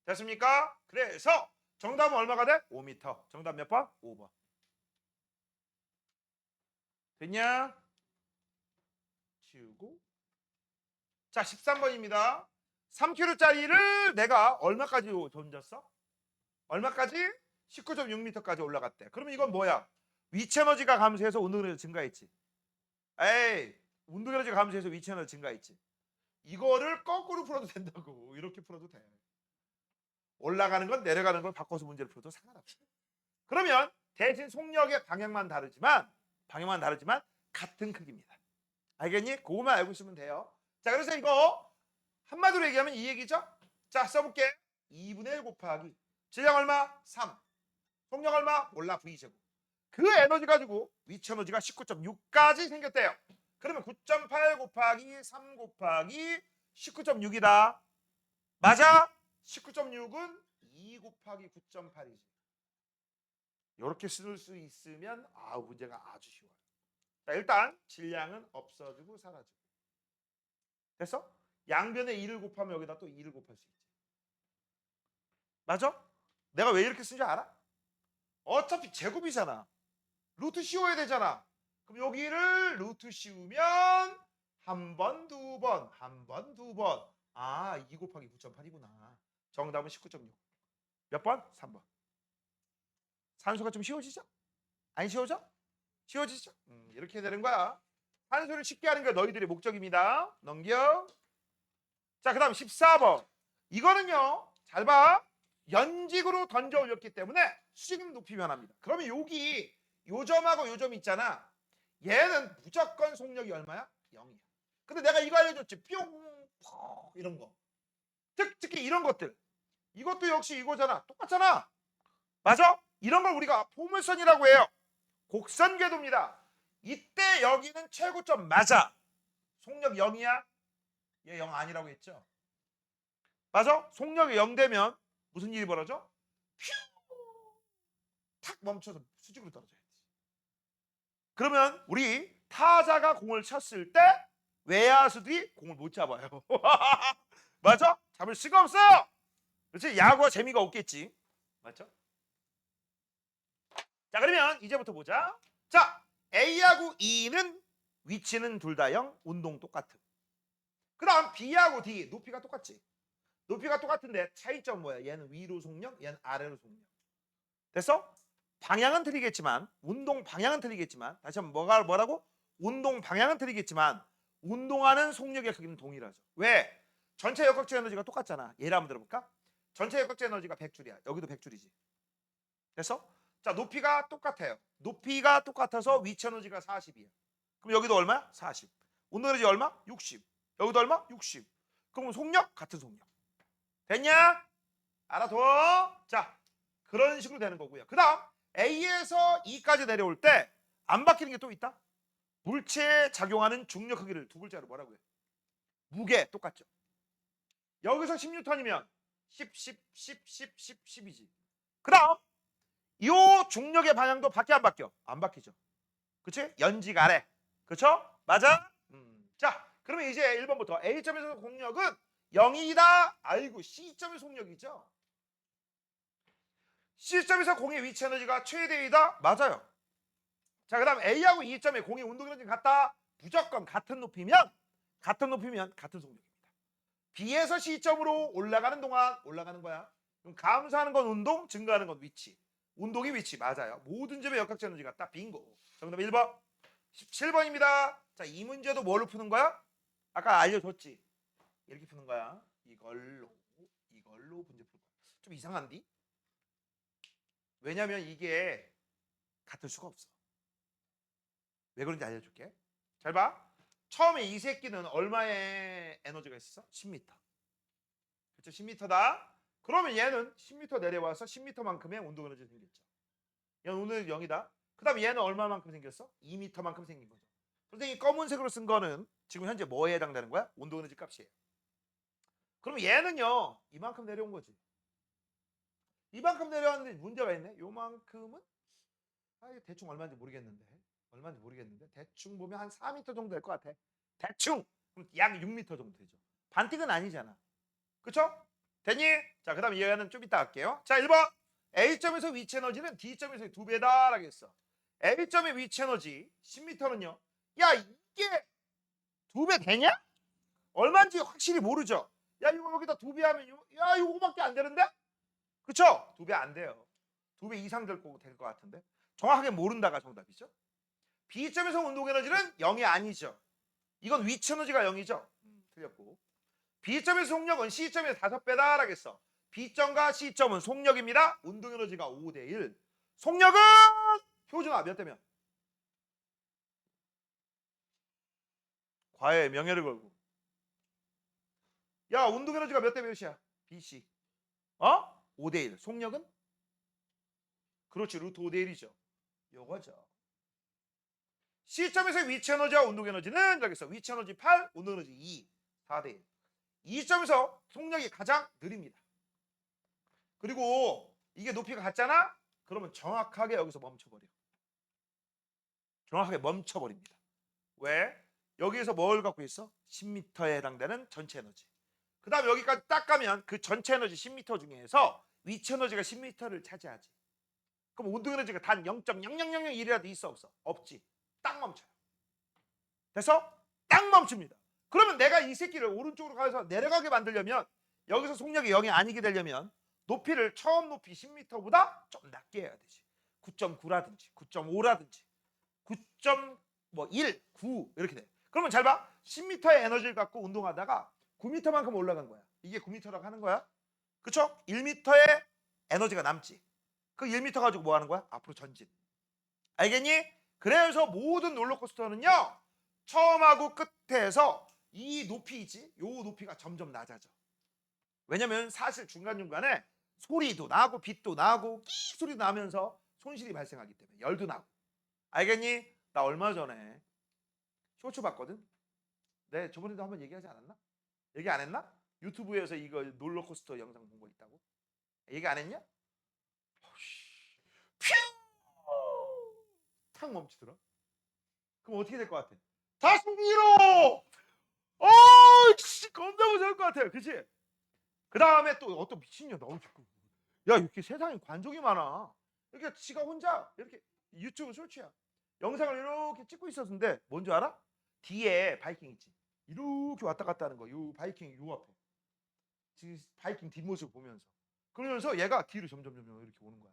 됐습니까? 그래서 정답은 얼마가 돼? 5m. 정답 몇 번? 5번. 됐냐? 치우고. 자, 13번입니다. 3kg짜리를 내가 얼마까지 던졌어? 얼마까지? 19.6m까지 올라갔대. 그러면 이건 뭐야? 위치 에너지가 감소해서 운동 에너지 증가했지. 에이, 운동 에너지가 감소해서 위치 에너지 증가했지. 이거를 거꾸로 풀어도 된다고. 이렇게 풀어도 돼. 올라가는 건 내려가는 걸 바꿔서 문제를 풀어도 상관없어. 그러면 대신 속력의 방향만 다르지만 같은 크기입니다. 알겠니? 그거만 알고 있으면 돼요. 자, 그래서 이거 한마디로 얘기하면 이 얘기죠. 자, 써볼게. 2분의 1 곱하기 질량 얼마? 3. 속력 얼마? 몰라. V제곱. 그 에너지 가지고 위치 에너지가 19.6까지 생겼대요. 그러면 9.8 곱하기 3 곱하기 19.6이다. 맞아? 19.6은 2 곱하기 9.8이지. 이렇게 쓸 수 있으면 문제가 아주 쉬워요. 자, 일단 질량은 없어지고 사라지고. 됐어? 양변에 2를 곱하면 여기다 또 2를 곱할 수 있지. 맞아? 내가 왜 이렇게 쓴 줄 알아? 어차피 제곱이잖아. 루트 씌워야 되잖아. 그럼 여기를 루트 씌우면 한 번, 두 번, 한 번, 두 번. 2 곱하기 9.8이구나. 정답은 19.6. 몇 번? 3번. 산수가 좀 쉬워지죠? 안 쉬워져? 쉬워지죠? 이렇게 되는 거야. 산수를 쉽게 하는 게 너희들의 목적입니다. 넘겨. 자, 그 다음 14번. 이거는요, 잘 봐. 연직으로 던져 올렸기 때문에 수직은 높이 변합니다. 그러면 여기 요 점하고 요 점 있잖아. 얘는 무조건 속력이 얼마야? 0이야. 근데 내가 이거 알려줬지. 뿅, 이런 거. 특히 이런 것들. 이것도 역시 이거잖아. 똑같잖아. 맞아? 이런 걸 우리가 포물선이라고 해요. 곡선 궤도입니다. 이때 여기는 최고점 맞아. 속력 0이야? 얘 0 아니라고 했죠. 맞아? 속력이 0 되면 무슨 일이 벌어져? 탁 멈춰서 수직으로 떨어져야지. 그러면 우리 타자가 공을 쳤을 때 외야수들이 공을 못 잡아요. 맞아? 잡을 수가 없어요. 그렇지? 야구가 재미가 없겠지. 맞죠? 자, 그러면 이제부터 보자. 자, A하고 E는 위치는 둘 다 0, 운동 똑같음. 그 다음 B하고 D, 높이가 똑같지. 높이가 똑같은데 차이점 뭐야? 얘는 위로 속력, 얘는 아래로 속력. 됐어? 방향은 틀리겠지만, 운동 방향은 틀리겠지만, 다시 한번 뭐라고? 운동 방향은 틀리겠지만 운동하는 속력의 크기는 동일하죠. 왜? 전체 역학적 에너지가 똑같잖아. 예를 한번 들어볼까? 전체 역학적 에너지가 100줄이야. 여기도 100줄이지. 됐어? 자, 높이가 똑같아요. 높이가 똑같아서 위치 에너지가 40이야. 그럼 여기도 얼마야? 40. 운동 에너지 얼마? 60. 여기도 얼마? 60. 그럼 속력? 같은 속력. 됐냐? 알아둬. 자, 그런 식으로 되는 거고요. 그 다음 A에서 E까지 내려올 때 안 바뀌는 게 또 있다. 물체에 작용하는 중력 크기를 두 글자로 뭐라고 해? 무게 똑같죠. 여기서 10N이면 10, 10이지. 그 다음 이 중력의 방향도 바뀌어 안 바뀌어? 안 바뀌죠. 그치? 연직 아래. 그쵸? 맞아? 자, 그러면 이제 1번부터 A점에서 공력은 0이다. 아이고, C점의 속력이죠. C점에서 공의 위치 에너지가 최대이다. 맞아요. 자, 그 다음 A하고 E점의 공의 운동 에너지가 같다. 무조건 같은 높이면 같은 속력입니다. B에서 C점으로 올라가는 동안 올라가는 거야. 그럼 감소하는 건 운동, 증가하는 건 위치. 운동이 위치 맞아요. 모든 점의 역학적 에너지 같다. 빙고. 정답 1번. 17번입니다. 자, 이 문제도 뭘로 푸는 거야? 아까 알려줬지. 이렇게 푸는 거야. 이걸로 문제 풀 거야. 좀 이상한디? 왜냐면 이게 같을 수가 없어. 왜 그런지 알려줄게. 잘 봐. 처음에 이 새끼는 얼마의 에너지가 있었어? 10m. 그렇죠? 10m다. 그러면 얘는 10m 내려와서 10m만큼의 운동 에너지 생겼죠. 얘는 오늘 0이다. 그 다음에 얘는 얼마만큼 생겼어? 2m만큼 생긴 거죠. 선생님이 검은색으로 쓴 거는 지금 현재 뭐에 해당되는 거야? 운동 에너지 값이에요. 그럼 얘는요 이만큼 내려온 거지. 이만큼 내려왔는데 문제가 있네. 요만큼은 대충 얼마인지 모르겠는데 대충 보면 한 4m 정도 될 것 같아. 대충 그럼 약 6m 정도 되죠. 반틱은 아니잖아. 그쵸? 됐니? 자, 그 다음 얘는 좀 이따 할게요. 자, 1번 A점에서 위치 에너지는 D점에서 2배다 라겠어. A점의 위치 에너지 10m는요. 야, 이게 2배 되냐? 얼마인지 확실히 모르죠. 야, 이거 여기다 2배 하면 야, 이거밖에 안 되는데? 그쵸? 2배 안 돼요. 2배 이상 될 것 같은데. 정확하게 모른다가 정답이죠. B점에서 운동 에너지는 0이 아니죠. 이건 위치 에너지가 0이죠. 틀렸고. B점의 속력은 C점의 5배다 라겠어. B점과 C점은 속력입니다. 운동 에너지가 5대1. 속력은 효준아 몇 대면? 과외 명예를 걸고. 야, 운동 에너지가 몇 대 몇이야? BC. 5대1. 속력은? 그렇지. 루트 5대1이죠. 요거죠. C점에서 위치 에너지와 운동 에너지는 여기서 위치 에너지 8, 운동 에너지 2. 4대1. 2점에서 속력이 가장 느립니다. 그리고 이게 높이가 같잖아? 그러면 정확하게 여기서 멈춰버려. 정확하게 멈춰버립니다. 왜? 여기에서 뭘 갖고 있어? 10m에 해당되는 전체 에너지. 그 다음 여기까지 딱 가면 그 전체 에너지 10m 중에서 위치 에너지가 10m를 차지하지. 그럼 운동 에너지가 단 0.0001이라도 있어 없어? 없지. 딱 멈춰요. 됐어? 딱 멈춥니다. 그러면 내가 이 새끼를 오른쪽으로 가서 내려가게 만들려면 여기서 속력이 0이 아니게 되려면 높이를 처음 높이 10m보다 좀 낮게 해야 되지. 9.9라든지 9.5라든지 9.1, 9 이렇게 돼. 그러면 잘 봐. 10m의 에너지를 갖고 운동하다가 9m만큼 올라간 거야. 이게 9m라고 하는 거야. 그쵸? 1m의 에너지가 남지. 그 1m 가지고 뭐 하는 거야? 앞으로 전진. 알겠니? 그래서 모든 롤러코스터는요. 처음하고 끝에서 이 높이지. 요 높이가 점점 낮아져. 왜냐면 사실 중간중간에 소리도 나고 빛도 나고 끼 소리도 나면서 손실이 발생하기 때문에 열도 나고. 알겠니? 나 얼마 전에 쇼츠 봤거든. 네, 저번에도 한번 얘기하지 않았나? 얘기 안 했나? 유튜브에서 이거 롤러코스터 영상 본 거 있다고? 얘기 안 했냐? 퓨! 탁 멈추더라. 그럼 어떻게 될 것 같아? 다시 위로! 씨, 겁나 무서울 것 같아요. 그치? 그 다음에 또 어떤 미친년 나오고 자꾸. 야, 이렇게 세상에 관종이 많아. 이렇게 지가 혼자 이렇게 유튜브 쇼츠야. 영상을 이렇게 찍고 있었는데 뭔지 알아? 뒤에 바이킹 있지. 이렇게 왔다 갔다 하는 거. 요 바이킹 요 앞에. 지금 바이킹 뒷모습 보면서. 그러면서 얘가 뒤로 점점 이렇게 오는 거야.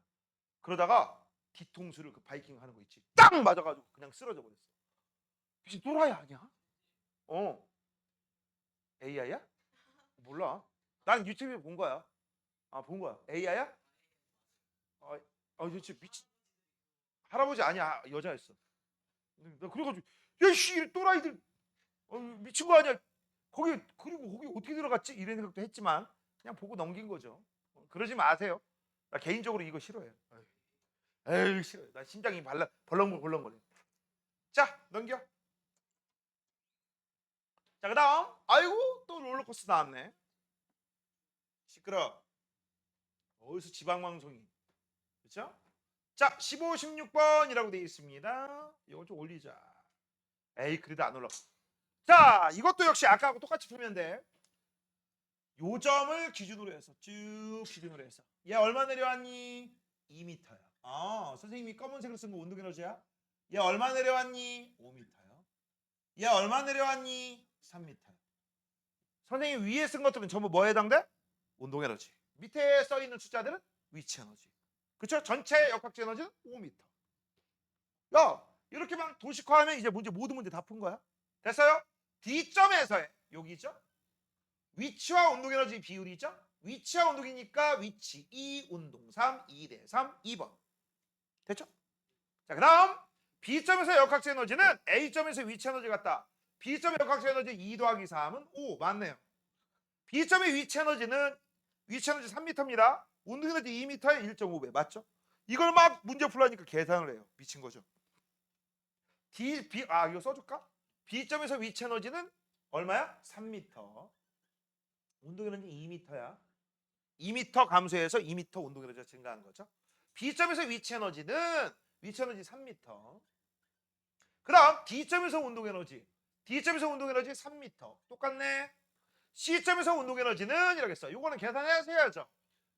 그러다가 뒤통수를 그 바이킹 하는 거 있지. 딱 맞아가지고 그냥 쓰러져 버렸어. 혹시 또라이 아니야? AI야? 몰라. 난 유튜브에 본 거야. 본 거야. AI야? 도대체 미친 할아버지 아니야. 여자였어. 나 그래가지고 야씨 또라이들 미친 거 아니야. 그리고 거기 어떻게 들어갔지? 이런 생각도 했지만 그냥 보고 넘긴 거죠. 그러지 마세요. 나 개인적으로 이거 싫어해. 에이 싫어. 나 심장이 벌렁벌렁거려. 자 넘겨. 자 그다음 아이고 또 롤러코스터 나왔네. 시끄러. 어디서 지방방송이. 그렇죠? 자 15, 16번이라고 되어 있습니다. 이거 좀 올리자. 에이 그래도 안 올라. 자 이것도 역시 아까하고 똑같이 풀면 돼. 요점을 기준으로 해서 쭉 기준으로 해서 얘 얼마 내려왔니? 2m야. 선생님이 검은색으로 쓴 거 운동에너지야. 얘 얼마 내려왔니? 5m야. 얘 얼마 내려왔니? 3m야. 선생님 위에 쓴 것들은 전부 뭐에 해당돼? 운동에너지. 밑에 써있는 숫자들은 위치에너지. 그쵸? 전체 역학적 에너지는 5m. 야 이렇게만 도식화하면 이제 모든 문제 다 푼 거야. 됐어요? D점에서의 여기죠? 위치와 운동 에너지 비율이죠? 위치와 운동이니까 위치 2, 운동 3, 2대 3, 2번. 됐죠? 자, 그 다음 B점에서 역학적 에너지는 A점에서 위치 에너지 같다. B점의 역학적 에너지 2 더하기 3은 5. 맞네요. B점의 위치 에너지는 위치 에너지 3m입니다. 운동 에너지 2m의 1.5배. 맞죠? 이걸 막 문제 풀라니까 계산을 해요. 미친 거죠. 이거 써줄까? B점에서 위치 에너지는 얼마야? 3m. 온도 에너지 2m야. 2m 감소해서 2m 온도 에너지가 증가한 거죠. B점에서 위치 에너지는 3m. 그다음 D점에서 운동 에너지. D점에서 운동 에너지 3m. 똑같네. C점에서 운동 에너지는 이러겠어. 요거는 계산해야죠.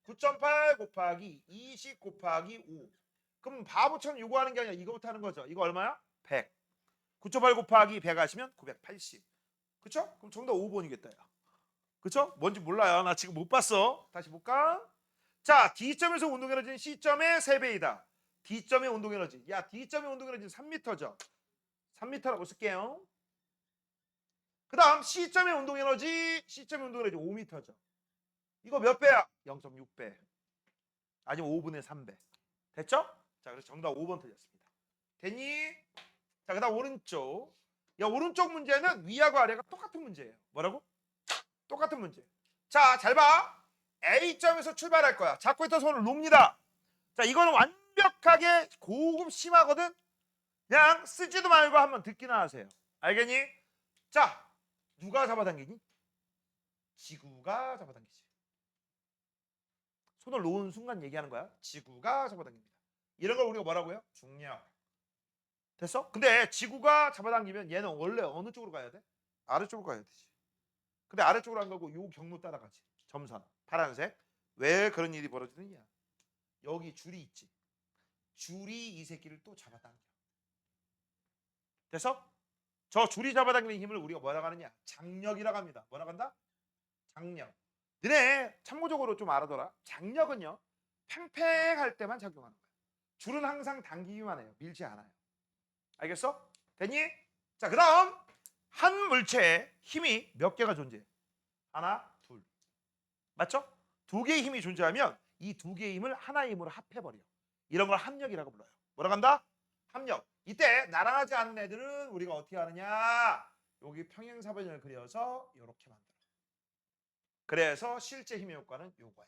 9.8 곱하기 20 곱하기 5. 그럼 바보처럼 요거 하는 게 아니라 이거부터 하는 거죠. 이거 얼마야? 100. 9.8 곱하기 100 하시면 980. 그쵸? 그럼 정답 5번이겠다. 야. 그쵸? 뭔지 몰라요. 나 지금 못 봤어. 다시 볼까? 자, D점에서 운동 에너지는 C점의 3배이다. D점의 운동 에너지. 야, D점의 운동 에너지는 3m죠. 3m라고 쓸게요. 그 다음 C점의 운동 에너지 5m죠. 이거 몇 배야? 0.6배. 아니면 5분의 3배. 됐죠? 자, 그래서 정답 5번 틀렸습니다. 됐니? 자, 그 다음 오른쪽. 야, 오른쪽 문제는 위하고 아래가 똑같은 문제예요. 뭐라고? 똑같은 문제. 자, 잘 봐. A점에서 출발할 거야. 잡고 있던 손을 놓습니다. 자, 이거는 완벽하게 고급 심하거든. 그냥 쓰지도 말고 한번 듣기나 하세요. 알겠니? 자, 누가 잡아당기니? 지구가 잡아당기지. 손을 놓은 순간 얘기하는 거야. 지구가 잡아당깁니다. 이런 걸 우리가 뭐라고요? 중력. 됐어? 근데 지구가 잡아당기면 얘는 원래 어느 쪽으로 가야 돼? 아래쪽으로 가야 되지. 근데 아래쪽으로 안 가고 요 경로 따라가지. 점선. 파란색. 왜 그런 일이 벌어지느냐? 여기 줄이 있지. 줄이 이 새끼를 또 잡아당겨. 됐어? 저 줄이 잡아당기는 힘을 우리가 뭐라고 하느냐? 장력이라고 합니다. 뭐라고 한다? 장력. 너네 참고적으로 좀 알아둬라. 장력은요. 팽팽할 때만 작용하는 거야. 줄은 항상 당기기만 해요. 밀지 않아요. 알겠어? 됐니? 자, 그 다음 한 물체에 힘이 몇 개가 존재해? 하나, 둘. 맞죠? 두 개의 힘이 존재하면 이 두 개의 힘을 하나의 힘으로 합해버려. 이런 걸 합력이라고 불러요. 뭐라고 한다? 합력. 이때 나란하지 않은 애들은 우리가 어떻게 하느냐? 여기 평행사변을 그려서 이렇게 만들어. 그래서 실제 힘의 효과는 요거야.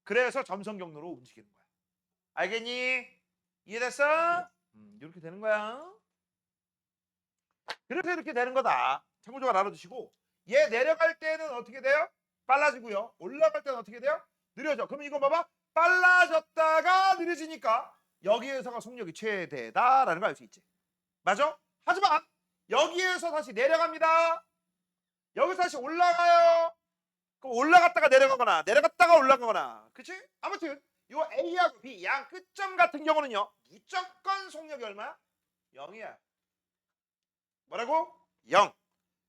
그래서 점선 경로로 움직이는 거야. 알겠니? 이해됐어? 이렇게 되는 거야. 그래서 이렇게 되는 거다. 참고적으로 알아두시고 얘 내려갈 때는 어떻게 돼요? 빨라지고요. 올라갈 때는 어떻게 돼요? 느려져. 그럼 이거 봐봐. 빨라졌다가 느려지니까 여기에서가 속력이 최대다라는 걸 알 수 있지. 맞아? 하지만 여기에서 다시 내려갑니다. 여기서 다시 올라가요. 그럼 올라갔다가 내려가거나 내려갔다가 올라가거나 그치? 아무튼 요 A하고 B 양 끝점 같은 경우는요. 무조건 속력이 얼마야? 0이야. 뭐라고? 0.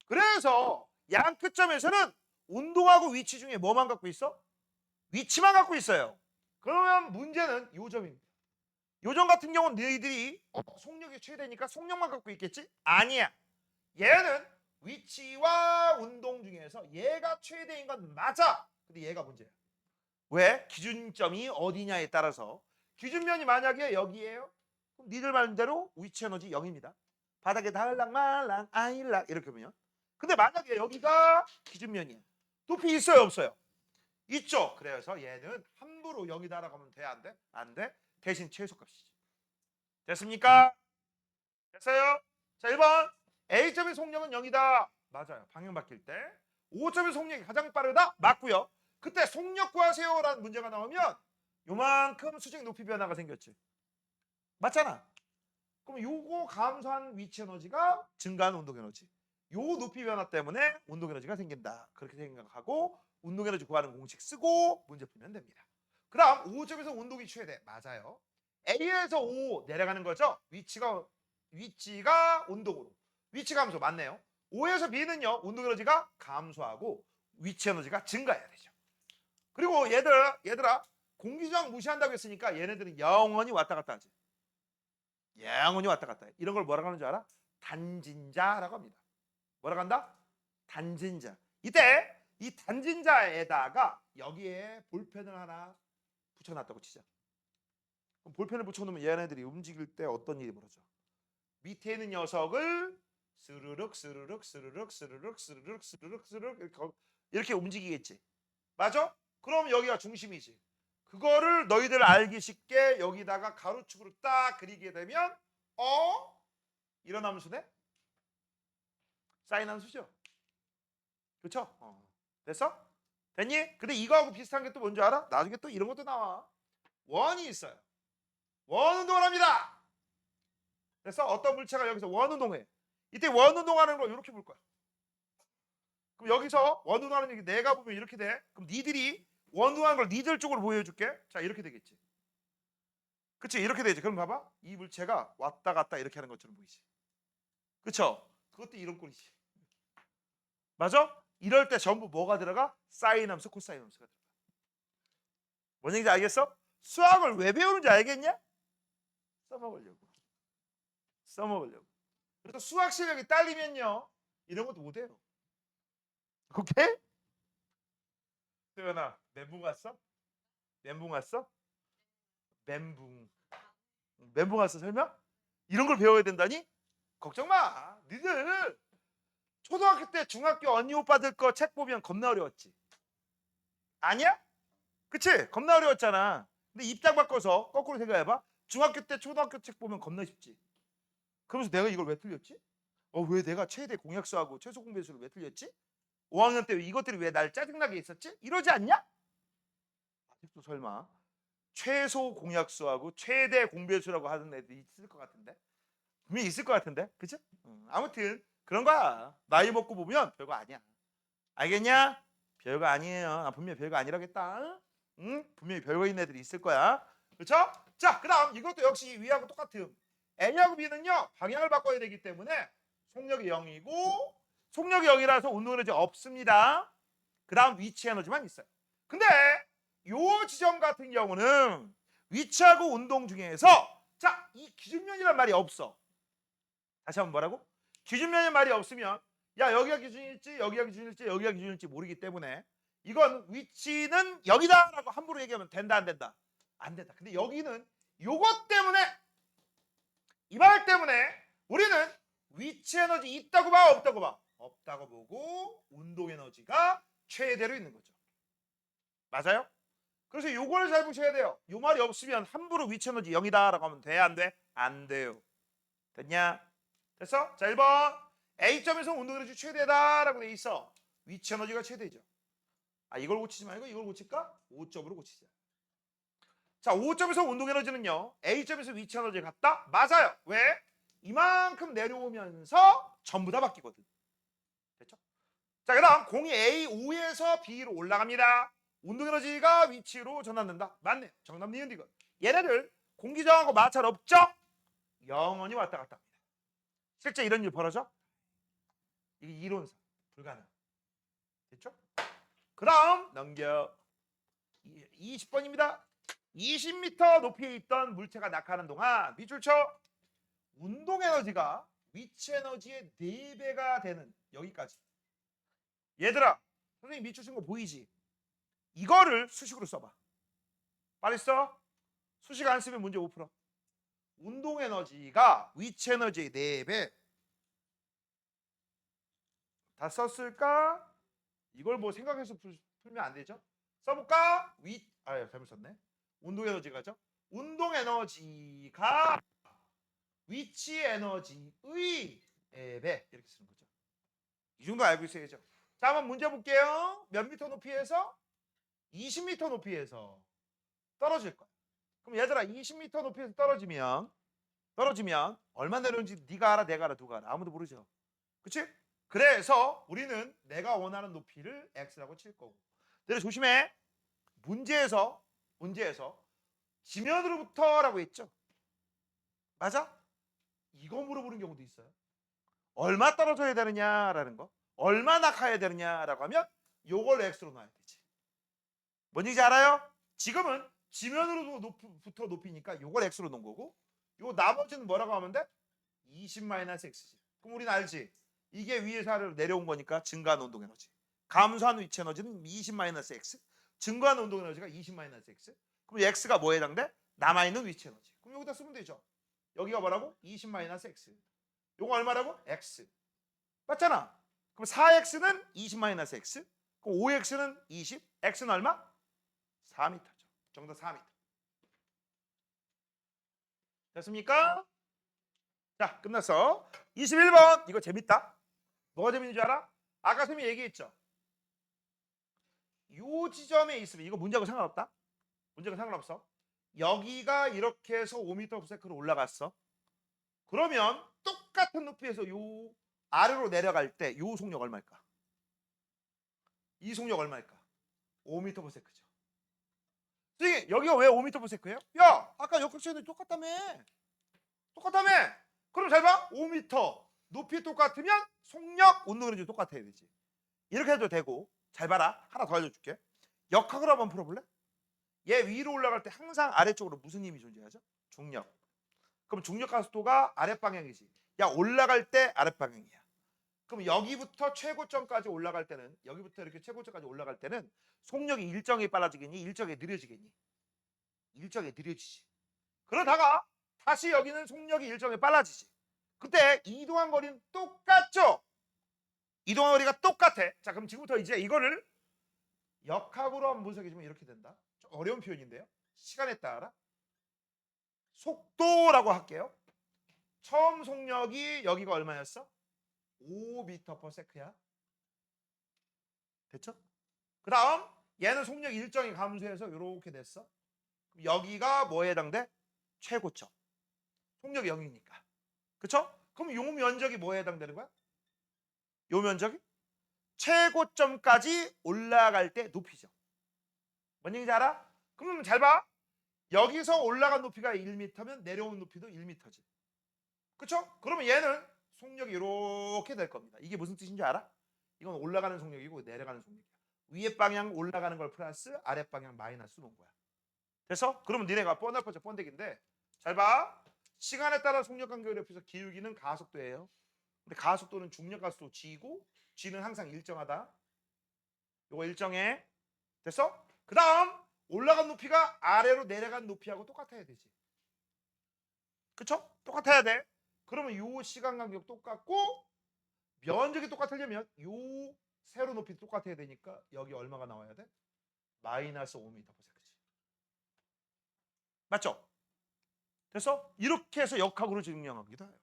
그래서 양 끝점에서는 운동하고 위치 중에 뭐만 갖고 있어? 위치만 갖고 있어요. 그러면 문제는 요점입니다. 요점 같은 경우는 너희들이 속력이 최대니까 속력만 갖고 있겠지? 아니야. 얘는 위치와 운동 중에서 얘가 최대인 건 맞아. 근데 얘가 문제야. 왜? 기준점이 어디냐에 따라서 기준면이 만약에 여기에요. 그럼 니들 말대로 위치 에너지 0입니다. 바닥에 달랑말랑 아일락 이렇게 보면. 근데 만약에 여기가 기준면이야. 높이 있어요 없어요? 있죠. 그래서 얘는 함부로 0이 날아가면 돼 안 돼? 안 돼. 대신 최소값이지. 됐습니까? 됐어요? 자 1번 A점의 속력은 0이다. 맞아요. 방향 바뀔 때 5점의 속력이 가장 빠르다. 맞고요. 그때 속력 구하세요라는 문제가 나오면 요만큼 수직 높이 변화가 생겼지. 맞잖아. 그럼 요거 감소한 위치 에너지가 증가한 운동 에너지. 요 높이 변화 때문에 운동 에너지가 생긴다. 그렇게 생각하고 운동 에너지 구하는 공식 쓰고 문제 풀면 됩니다. 그다음 5점에서 운동이 최대. 맞아요. A에서 5 내려가는 거죠. 위치가 운동으로. 위치 감소 맞네요. 5에서 B는요. 운동 에너지가 감소하고 위치 에너지가 증가해야 되죠. 그리고 얘들아 공기저항 무시한다고 했으니까 얘네들은 영원히 왔다 갔다 하지. 영원히 왔다 갔다 해. 이런 걸 뭐라고 하는 줄 알아? 단진자라고 합니다. 뭐라고 한다? 단진자. 이때 이 단진자에다가 여기에 볼펜을 하나 붙여놨다고 치자. 그럼 볼펜을 붙여놓으면 얘네들이 움직일 때 어떤 일이 벌어져? 밑에 있는 녀석을 스르륵 스르륵 스르륵 스르륵 스르륵 스르륵 스르륵 이렇게 움직이겠지. 맞아? 그럼 여기가 중심이지. 그거를 너희들 알기 쉽게 여기다가 가로축으로 딱 그리게 되면 이런 함수네? 사인 함수죠. 그렇죠? 됐어? 됐니? 근데 이거하고 비슷한 게 또 뭔지 알아? 나중에 또 이런 것도 나와. 원이 있어요. 원 운동을 합니다. 그래서 어떤 물체가 여기서 원 운동해. 이때 원 운동하는 걸 이렇게 볼 거야. 그럼 여기서 원 운동하는 얘기 내가 보면 이렇게 돼. 그럼 니들이 원 운동하는 걸 니들 쪽으로 보여줄게. 자, 이렇게 되겠지. 그치? 이렇게 되지. 그럼 봐봐. 이 물체가 왔다 갔다 이렇게 하는 것처럼 보이지. 그쵸? 그것도 이런 꼴이지. 맞아? 이럴 때 전부 뭐가 들어가? 사인 함수, 코사인 함수가 들어가. 뭔 얘기인지 알겠어? 수학을 왜 배우는지 알겠냐? 써먹으려고. 써먹으려고. 그래서 수학 실력이 딸리면요, 이런 것도 못해요. 오케이? 태연아, 멘붕 왔어? 멘붕 왔어? 멘붕. 멘붕 왔어 설명? 이런 걸 배워야 된다니? 걱정 마. 니들 초등학교 때 중학교 언니 오빠들 거 책 보면 겁나 어려웠지. 아니야? 그치? 겁나 어려웠잖아. 근데 입장 바꿔서 거꾸로 생각해봐. 중학교 때 초등학교 책 보면 겁나 쉽지. 그러면서 내가 이걸 왜 틀렸지? 왜 내가 최대 공약수하고 최소 공배수를 왜 틀렸지? 5학년 때 이것들이 왜 날 짜증나게 있었지? 이러지 않냐? 아직도 설마 최소 공약수하고 최대 공배수라고 하는 애들이 있을 것 같은데? 분명히 있을 것 같은데? 그치? 아무튼 그런 거야. 나이 먹고 보면 별거 아니야. 알겠냐? 별거 아니에요. 분명히 별거 아니라겠다. 응? 분명히 별거 있는 애들이 있을 거야. 그렇죠? 자, 그다음 이것도 역시 위하고 똑같음. A하고 B는요, 방향을 바꿔야 되기 때문에 속력이 0이고, 속력이 0이라서 운동 에너지 없습니다. 그다음 위치 에너지만 있어요. 근데 요 지점 같은 경우는 위치하고 운동 중에서 자, 이 기준면이란 말이 없어. 다시 한번 뭐라고? 기준면의 말이 없으면 야, 여기가 기준일지 여기가 기준일지 여기가 기준일지 모르기 때문에 이건 위치는 여기다라고 함부로 얘기하면 된다 안 된다? 안 된다. 근데 여기는 요것 때문에 이 말 때문에 우리는 위치 에너지 있다고 봐 없다고 봐? 없다고 보고 운동 에너지가 최대로 있는 거죠. 맞아요? 그래서 요걸 잘 보셔야 돼요. 요 말이 없으면 함부로 위치 에너지 0이다라고 하면 돼 안 돼? 안 돼요. 됐냐? 됐어? 자, 1번 A점에서 운동 에너지 최대다라고 돼 있어. 위치 에너지가 최대죠. 이걸 고치지 말고 이걸 고칠까? 5점으로 고치자. 자, 5점에서 운동 에너지는요, A점에서 위치 에너지가 같다? 맞아요. 왜? 이만큼 내려오면서 전부 다 바뀌거든. 됐죠? 자, 그다음 공이 A5에서 B로 올라갑니다. 운동 에너지가 위치로 전환된다. 맞네. 정답 니은 디귿. 얘네들 공기저항하고 마찰 없죠? 영원히 왔다 갔다 합니다. 실제 이런 일 벌어져? 이게 이론상 불가능. 됐죠? 그 다음 넘겨. 20번입니다. 20m 높이에 있던 물체가 낙하하는 동안 밑줄 쳐. 운동 에너지가 위치 에너지의 4배가 되는 여기까지. 얘들아, 선생님 밑줄 쓴 거 보이지? 이거를 수식으로 써봐. 빨리 써. 수식 안 쓰면 문제 못 풀어. 운동 에너지가 위치 에너지의 4배. 다 썼을까? 이걸 뭐 생각해서 풀면 안 되죠? 써볼까? 잘못 썼네. 운동 에너지가죠? 운동 에너지가 위치 에너지의 4배 이렇게 쓰는 거죠. 이 정도 알고 있어야죠. 자, 한번 문제 볼게요. 몇 미터 높이에서? 20m 높이에서 떨어질 거야. 그럼 얘들아, 20m 높이에서 떨어지면 얼마 내려오는지 네가 알아, 내가 알아, 누가 알아? 아무도 모르죠. 그치? 그래서 우리는 내가 원하는 높이를 x라고 칠 거고. 내려 조심해. 문제에서 지면으로부터라고 했죠. 맞아? 이거 물어보는 경우도 있어요. 얼마 떨어져야 되느냐라는 거. 얼마 낙하해야 되느냐라고 하면 요걸 x로 놔야 되지. 뭔 얘기인지 알아요? 지금은 지면으로부터 높이니까 요걸 x로 놓은 거고, 요 나머지는 뭐라고 하면 돼? 20-x지. 그럼 우리는 알지? 이게 위에서 아래로 내려온 거니까 증가한 운동 에너지. 감소한 위치 에너지는 20-x. 증가한 운동 에너지가 20-x. 그럼 x가 뭐에 해당돼? 남아있는 위치 에너지. 그럼 여기다 쓰면 되죠. 여기가 뭐라고? 20-x. 요거 얼마라고? x. 맞잖아. 그럼 4x는 20-x. 그럼 5x는 20. x는 얼마? 4m죠. 정답 4m. 됐습니까? 자, 끝났어. 21번. 이거 재밌다. 뭐가 재밌는 줄 알아? 아까 선생님이 얘기했죠. 요 지점에 있으면 이거 문제하고 상관없다. 문제가 상관없어. 여기가 이렇게 해서 5m/s로 올라갔어. 그러면 똑같은 높이에서 요 아래로 내려갈 때 요 속력 얼마일까? 이 속력 얼마일까? 5m/s죠. 선생님 여기가 왜 5m/s예요? 야 아까 역학시간이 똑같다며. 똑같다며. 그럼 잘 봐. 5m 높이 똑같으면 속력 운동 에너지 똑같아야 되지. 이렇게 해도 되고. 잘 봐라. 하나 더 알려줄게. 역학으로 한번 풀어볼래? 얘 위로 올라갈 때 항상 아래쪽으로 무슨 힘이 존재하죠? 중력. 그럼 중력 가속도가 아랫방향이지. 야 올라갈 때 아랫방향이야. 그럼 여기부터 최고점까지 올라갈 때는 여기부터 이렇게 최고점까지 올라갈 때는 속력이 일정히 빨라지겠니? 일정히 느려지겠니? 일정히 느려지지. 그러다가 다시 여기는 속력이 일정히 빨라지지. 그때 이동한 거리는 똑같죠? 이동한 거리가 똑같아. 자 그럼 지금부터 이제 이거를 역학으로 한번 분석해주면 이렇게 된다. 좀 어려운 표현인데요. 시간에 따라 속도라고 할게요. 처음 속력이 여기가 얼마였어? 5m/s야. 됐죠? 그 다음 얘는 속력 일정이 감소해서 이렇게 됐어. 그럼 여기가 뭐에 해당돼? 최고점. 속력이 0이니까. 그쵸? 그럼 요 면적이 뭐에 해당되는 거야? 요 면적이? 최고점까지 올라갈 때 높이죠. 뭔 얘기인지 알아? 그럼 잘 봐. 여기서 올라간 높이가 1m면 내려온 높이도 1m지. 그쵸? 그러면 얘는 속력이 이렇게 될 겁니다. 이게 무슨 뜻인지 알아? 이건 올라가는 속력이고 내려가는 속력이야. 위에 방향 올라가는 걸 플러스 아래 방향 마이너스 놓은 거야. 됐어? 그러면 니네가 뻔할 뻔쩍 번데기인데 잘 봐. 시간에 따라 속력 간격을 옆에서 기울기는 가속도예요. 근데 가속도는 중력 가속도 G고 G는 항상 일정하다. 요거 일정해. 됐어? 그 다음 올라간 높이가 아래로 내려간 높이하고 똑같아야 되지. 그쵸? 똑같아야 돼. 그러면 요 시간 간격 똑같고 면적이 똑같으려면 요 세로 높이 똑같아야 되니까 여기 얼마가 나와야 돼? 마이너스 5m/s지. 맞죠? 됐어? 이렇게 해서 역학으로 증명하기도 해요.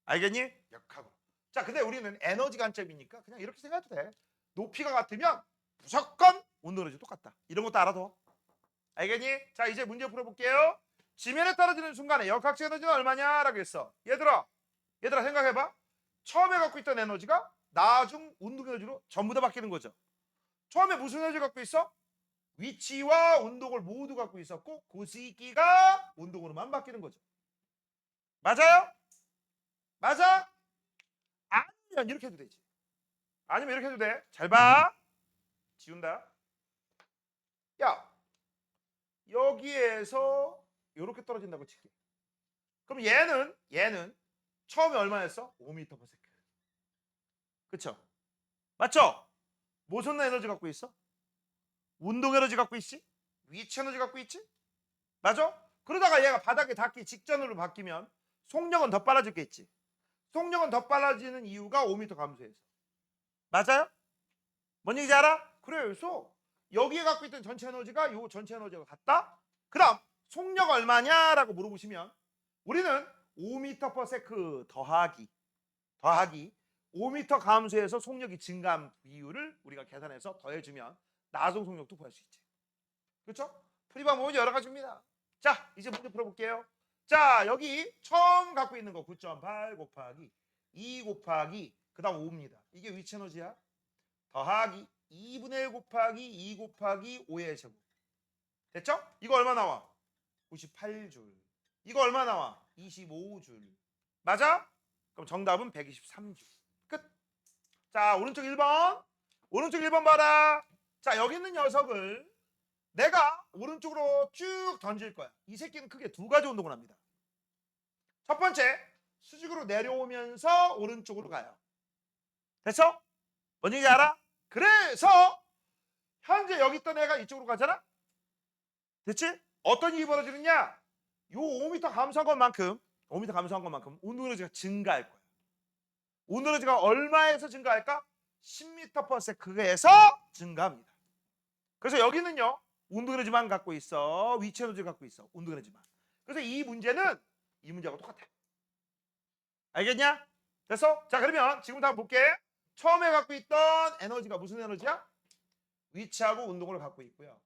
알겠니? 역학으로. 자, 근데 우리는 에너지 관점이니까 그냥 이렇게 생각해도 돼. 높이가 같으면 무조건 온도 에너지 똑같다. 이런 것도 알아둬. 알겠니? 자, 이제 문제 풀어볼게요. 지면에 떨어지는 순간에 역학적 에너지는 얼마냐라고 했어. 얘들아 생각해봐. 처음에 갖고 있던 에너지가 나중 운동 에너지로 전부 다 바뀌는 거죠. 처음에 무슨 에너지 갖고 있어? 위치와 운동을 모두 갖고 있었고 그 시기가 운동으로만 바뀌는 거죠. 맞아요? 맞아? 아니면 이렇게 해도 되지. 아니면 이렇게 해도 돼. 잘 봐. 지운다. 야, 여기에서 이렇게 떨어진다고 칠게. 그럼 얘는 처음에 얼마였어? 5m/s. 그쵸? 맞죠? 무슨 에너지 갖고 있어? 운동 에너지 갖고 있지? 위치 에너지 갖고 있지? 맞아? 그러다가 얘가 바닥에 닿기 직전으로 바뀌면 속력은 더 빨라지겠지. 속력은 더 빨라지는 이유가 5m 감소해서. 맞아요? 뭔 얘기인지 알아? 그래요. 그래서 여기에 갖고 있던 전체 에너지가 요 전체 에너지가 같다? 그 다음 속력 얼마냐라고 물어보시면 우리는 5m/s 더하기 5m 감소해서 속력이 증가한 비율을 우리가 계산해서 더해주면 나중 속력도 구할 수 있지. 그렇죠? 풀이 방법은 여러 가지입니다. 자, 이제 문제 풀어볼게요. 자, 여기 처음 갖고 있는 거 9.8 곱하기 2 곱하기 그 다음 5입니다. 이게 위치 에너지야. 더하기 2분의 1 곱하기 2 곱하기 5의 제곱. 됐죠? 이거 얼마 나와? 98줄. 이거 얼마 나와? 25줄. 맞아? 그럼 정답은 123줄. 끝. 자, 오른쪽 1번. 오른쪽 1번 봐라. 자, 여기 있는 녀석을 내가 오른쪽으로 쭉 던질 거야. 이 새끼는 크게 두 가지 운동을 합니다. 첫 번째, 수직으로 내려오면서 오른쪽으로 가요. 됐어? 뭔 얘기인지 알아? 그래서 현재 여기 있던 애가 이쪽으로 가잖아? 됐지? 어떤 일이 벌어지느냐? 요 5m 감소한 것만큼 운동 에너지가 증가할 거야. 운동 에너지가 얼마에서 증가할까? 10m/s에서 증가합니다. 그래서 여기는요. 운동 에너지만 갖고 있어. 위치 에너지 갖고 있어. 운동 에너지만. 그래서 이 문제는 이 문제하고 똑같아. 알겠냐? 됐어? 자, 그러면 지금부터 한번 볼게. 처음에 갖고 있던 에너지가 무슨 에너지야? 위치하고 운동을 갖고 있고요.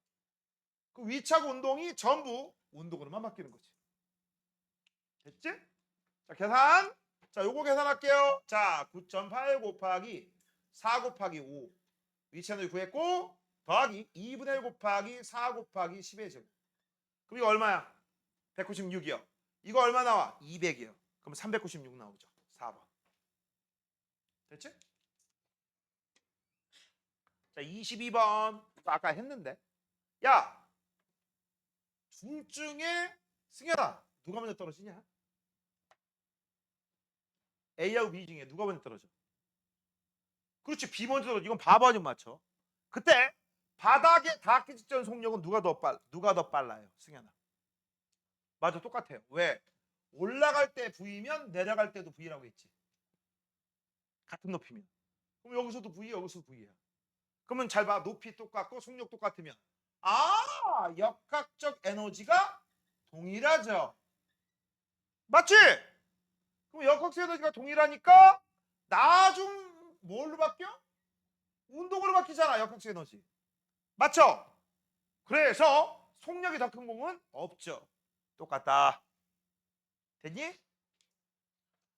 그 위치하고 운동이 전부 운동으로만 바뀌는 거지. 됐지? 자, 계산. 자, 요거 계산할게요. 자, 9.8 곱하기 4 곱하기 5. 위치에너지 구했고 더하기 2분의 1 곱하기 4 곱하기 10의 제곱. 그럼 이거 얼마야? 196이요. 이거 얼마 나와? 200이요. 그럼 396 나오죠. 4번. 됐지? 자, 22번. 아까 했는데. 야, 둘 중에 승현아, 누가 먼저 떨어지냐? A하고 B 중에 누가 먼저 떨어져? 그렇지, B 먼저 떨어져. 이건 바보 아니면 맞춰. 그때 바닥에 닿기 직전 속력은 누가 더 빨라요? 승현아. 맞아, 똑같아요. 왜? 올라갈 때 V면 내려갈 때도 V라고 했지. 같은 높이면. 그럼 여기서도 V, 여기서도 V야. 그러면 잘 봐. 높이 똑같고 속력 똑같으면 역학적 에너지가 동일하죠. 맞지? 그럼 역학적 에너지가 동일하니까 나중 뭘로 바뀌어? 운동으로 바뀌잖아. 역학적 에너지. 맞죠? 그래서 속력이 더 큰 공은 없죠. 똑같다. 됐니?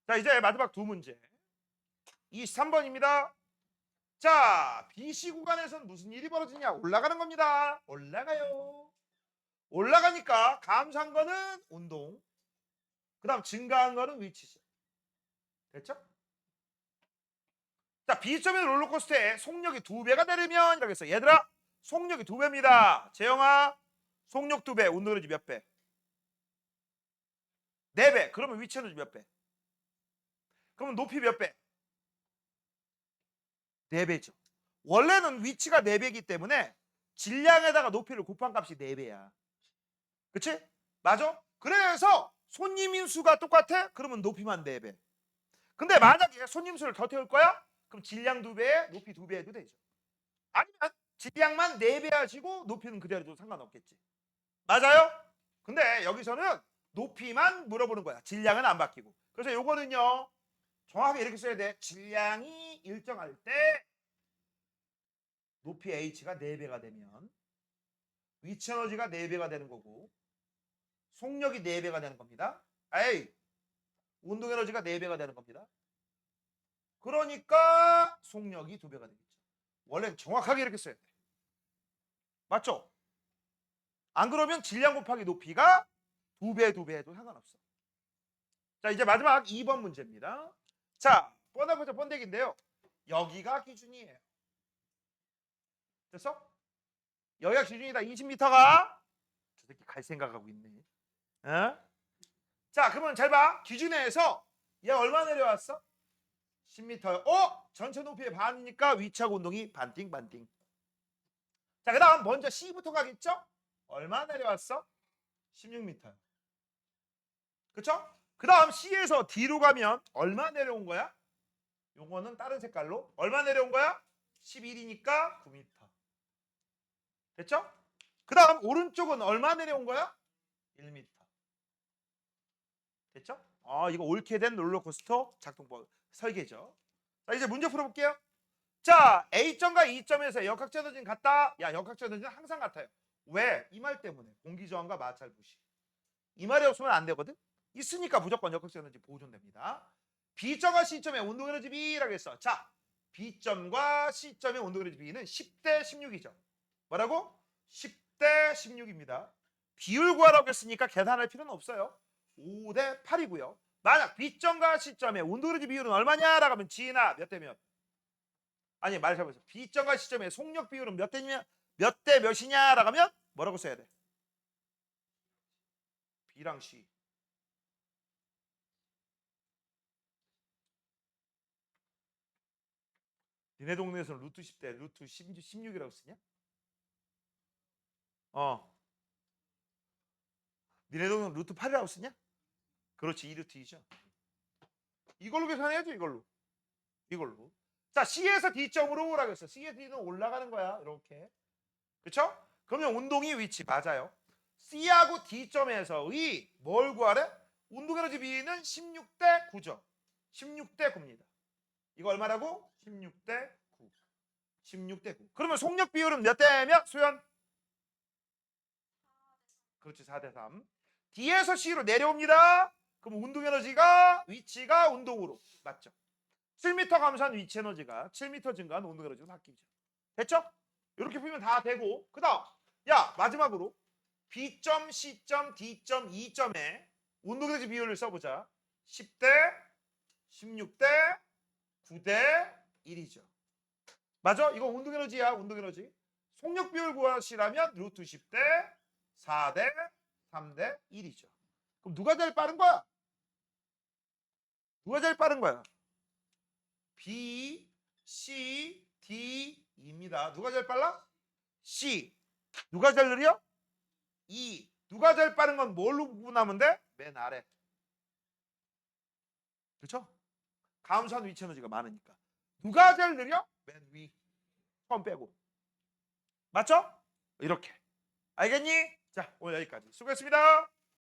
자, 이제 마지막 두 문제. 23번입니다. 자, BC 구간에서는 무슨 일이 벌어지냐? 올라가는 겁니다. 올라가요. 올라가니까 감소한 거는 운동. 그 다음 증가한 거는 위치죠. 됐죠? 자, B점의 롤러코스터에 속력이 2배가 되려면 이라고 했어. 얘들아, 속력이 2배입니다. 재영아, 속력 2배, 운동 에너지 몇 배? 4배. 그러면 위치 에너지 몇 배? 그러면 높이 몇 배? 4배죠. 원래는 위치가 4배이기 때문에 질량에다가 높이를 곱한 값이 4배야. 그치? 맞아? 그래서 손님인 수가 똑같아? 그러면 높이만 4배. 근데 만약에 손님 수를 더 태울 거야? 그럼 질량 2배에 높이 2배 해도 되죠. 아니면 질량만 4배 하시고 높이는 그대로 도 상관없겠지. 맞아요? 근데 여기서는 높이만 물어보는 거야. 질량은 안 바뀌고. 그래서 요거는요, 정확하게 이렇게 써야 돼. 질량이 일정할 때 높이 H가 4배가 되면 위치 에너지가 4배가 되는 거고 속력이 4배가 되는 겁니다. 에이, 운동 에너지가 4배가 되는 겁니다. 그러니까 속력이 2배가 되겠죠. 원래는 정확하게 이렇게 써야 돼. 맞죠? 안 그러면 질량 곱하기 높이가 2배, 2배 해도 상관없어. 자, 이제 마지막 2번 문제입니다. 자, 뻔하보자 번데기인데요. 여기가 기준이에요. 됐어? 여기가 기준이다. 20m가 저 새끼 갈 생각하고 있네. 어? 자, 그러면 잘 봐. 기준에서 얘 얼마 내려왔어? 10m요. 전체 높이의 반이니까 위치하고 운동이 반띵. 자, 그 다음 먼저 C부터 가겠죠? 얼마 내려왔어? 16m. 그쵸? 그 다음 C에서 D로 가면 얼마 내려온 거야? 요거는 다른 색깔로. 얼마 내려온 거야? 11이니까 9m. 됐죠? 그 다음 오른쪽은 얼마 내려온 거야? 1m. 됐죠? 이거 옳게 된 롤러코스터 작동법 설계죠. 자, 이제 문제 풀어볼게요. 자, A점과 E점에서 역학적 에너지는 같다. 야, 역학적 에너지는 항상 같아요. 왜? 이 말 때문에. 공기저항과 마찰 부시. 이 말이 없으면 안 되거든. 있으니까 무조건 역학적 에너지 보존됩니다. B점과 C점의 운동 에너지 비라고 했어. 자, B점과 C점의 운동 에너지 비는 10대 16이죠. 뭐라고? 10대 16입니다. 비율 구하라고 했으니까 계산할 필요는 없어요. 5대 8이고요. 만약 B점과 C점의 운동 에너지 비율은 얼마냐라고 하면 지나 몇 대 몇? 아니, 말 잘못했어. B점과 C점의 속력 비율은 몇 대 몇이냐라고 하면 뭐라고 써야 돼? B랑 C. 니네 동네에서는 루트 10대 루트 16이라고 쓰냐? 니네 동네는 루트 8이라고 쓰냐? 그렇지, 2루트 2죠. 이걸로 계산해야죠. 이걸로. 자, C에서 D점으로 라고 했어. C에서 D는 올라가는 거야. 이렇게. 그렇죠? 그러면 운동이 위치 맞아요. C하고 D점에서의 뭘 구하래? 운동 에너지 비는 16대 9죠. 16대 9입니다. 이거 얼마라고? 16대 9. 16대 9. 그러면 속력 비율은 몇 대 몇? 수연? 그렇지, 4대 3. D에서 C로 내려옵니다. 그럼 운동 에너지가 위치가 운동으로 맞죠? 7m 감소한 위치 에너지가 7m 증가한 운동 에너지로 바뀌죠. 됐죠? 이렇게 풀면 다 되고, 그다음 야 마지막으로 B점, C점, D점, E점에 운동 에너지 비율을 써보자. 10대 16대 9대 1이죠. 맞아? 이거 운동 에너지야, 운동 에너지. 속력 비율 구하시라면 루트 10대 4대 3대 1이죠. 그럼 누가 제일 빠른 거야? 누가 제일 빠른 거야? B, C, D, E입니다. 누가 제일 빨라? C. 누가 제일 느려? E. 누가 제일 빠른 건 뭘로 구분하면 돼? 맨 아래. 그렇죠? 감소한 위치 에너지가 많으니까. 누가 제일 느려? 맨 위. 처음 빼고. 맞죠? 이렇게. 알겠니? 자, 오늘 여기까지. 수고했습니다.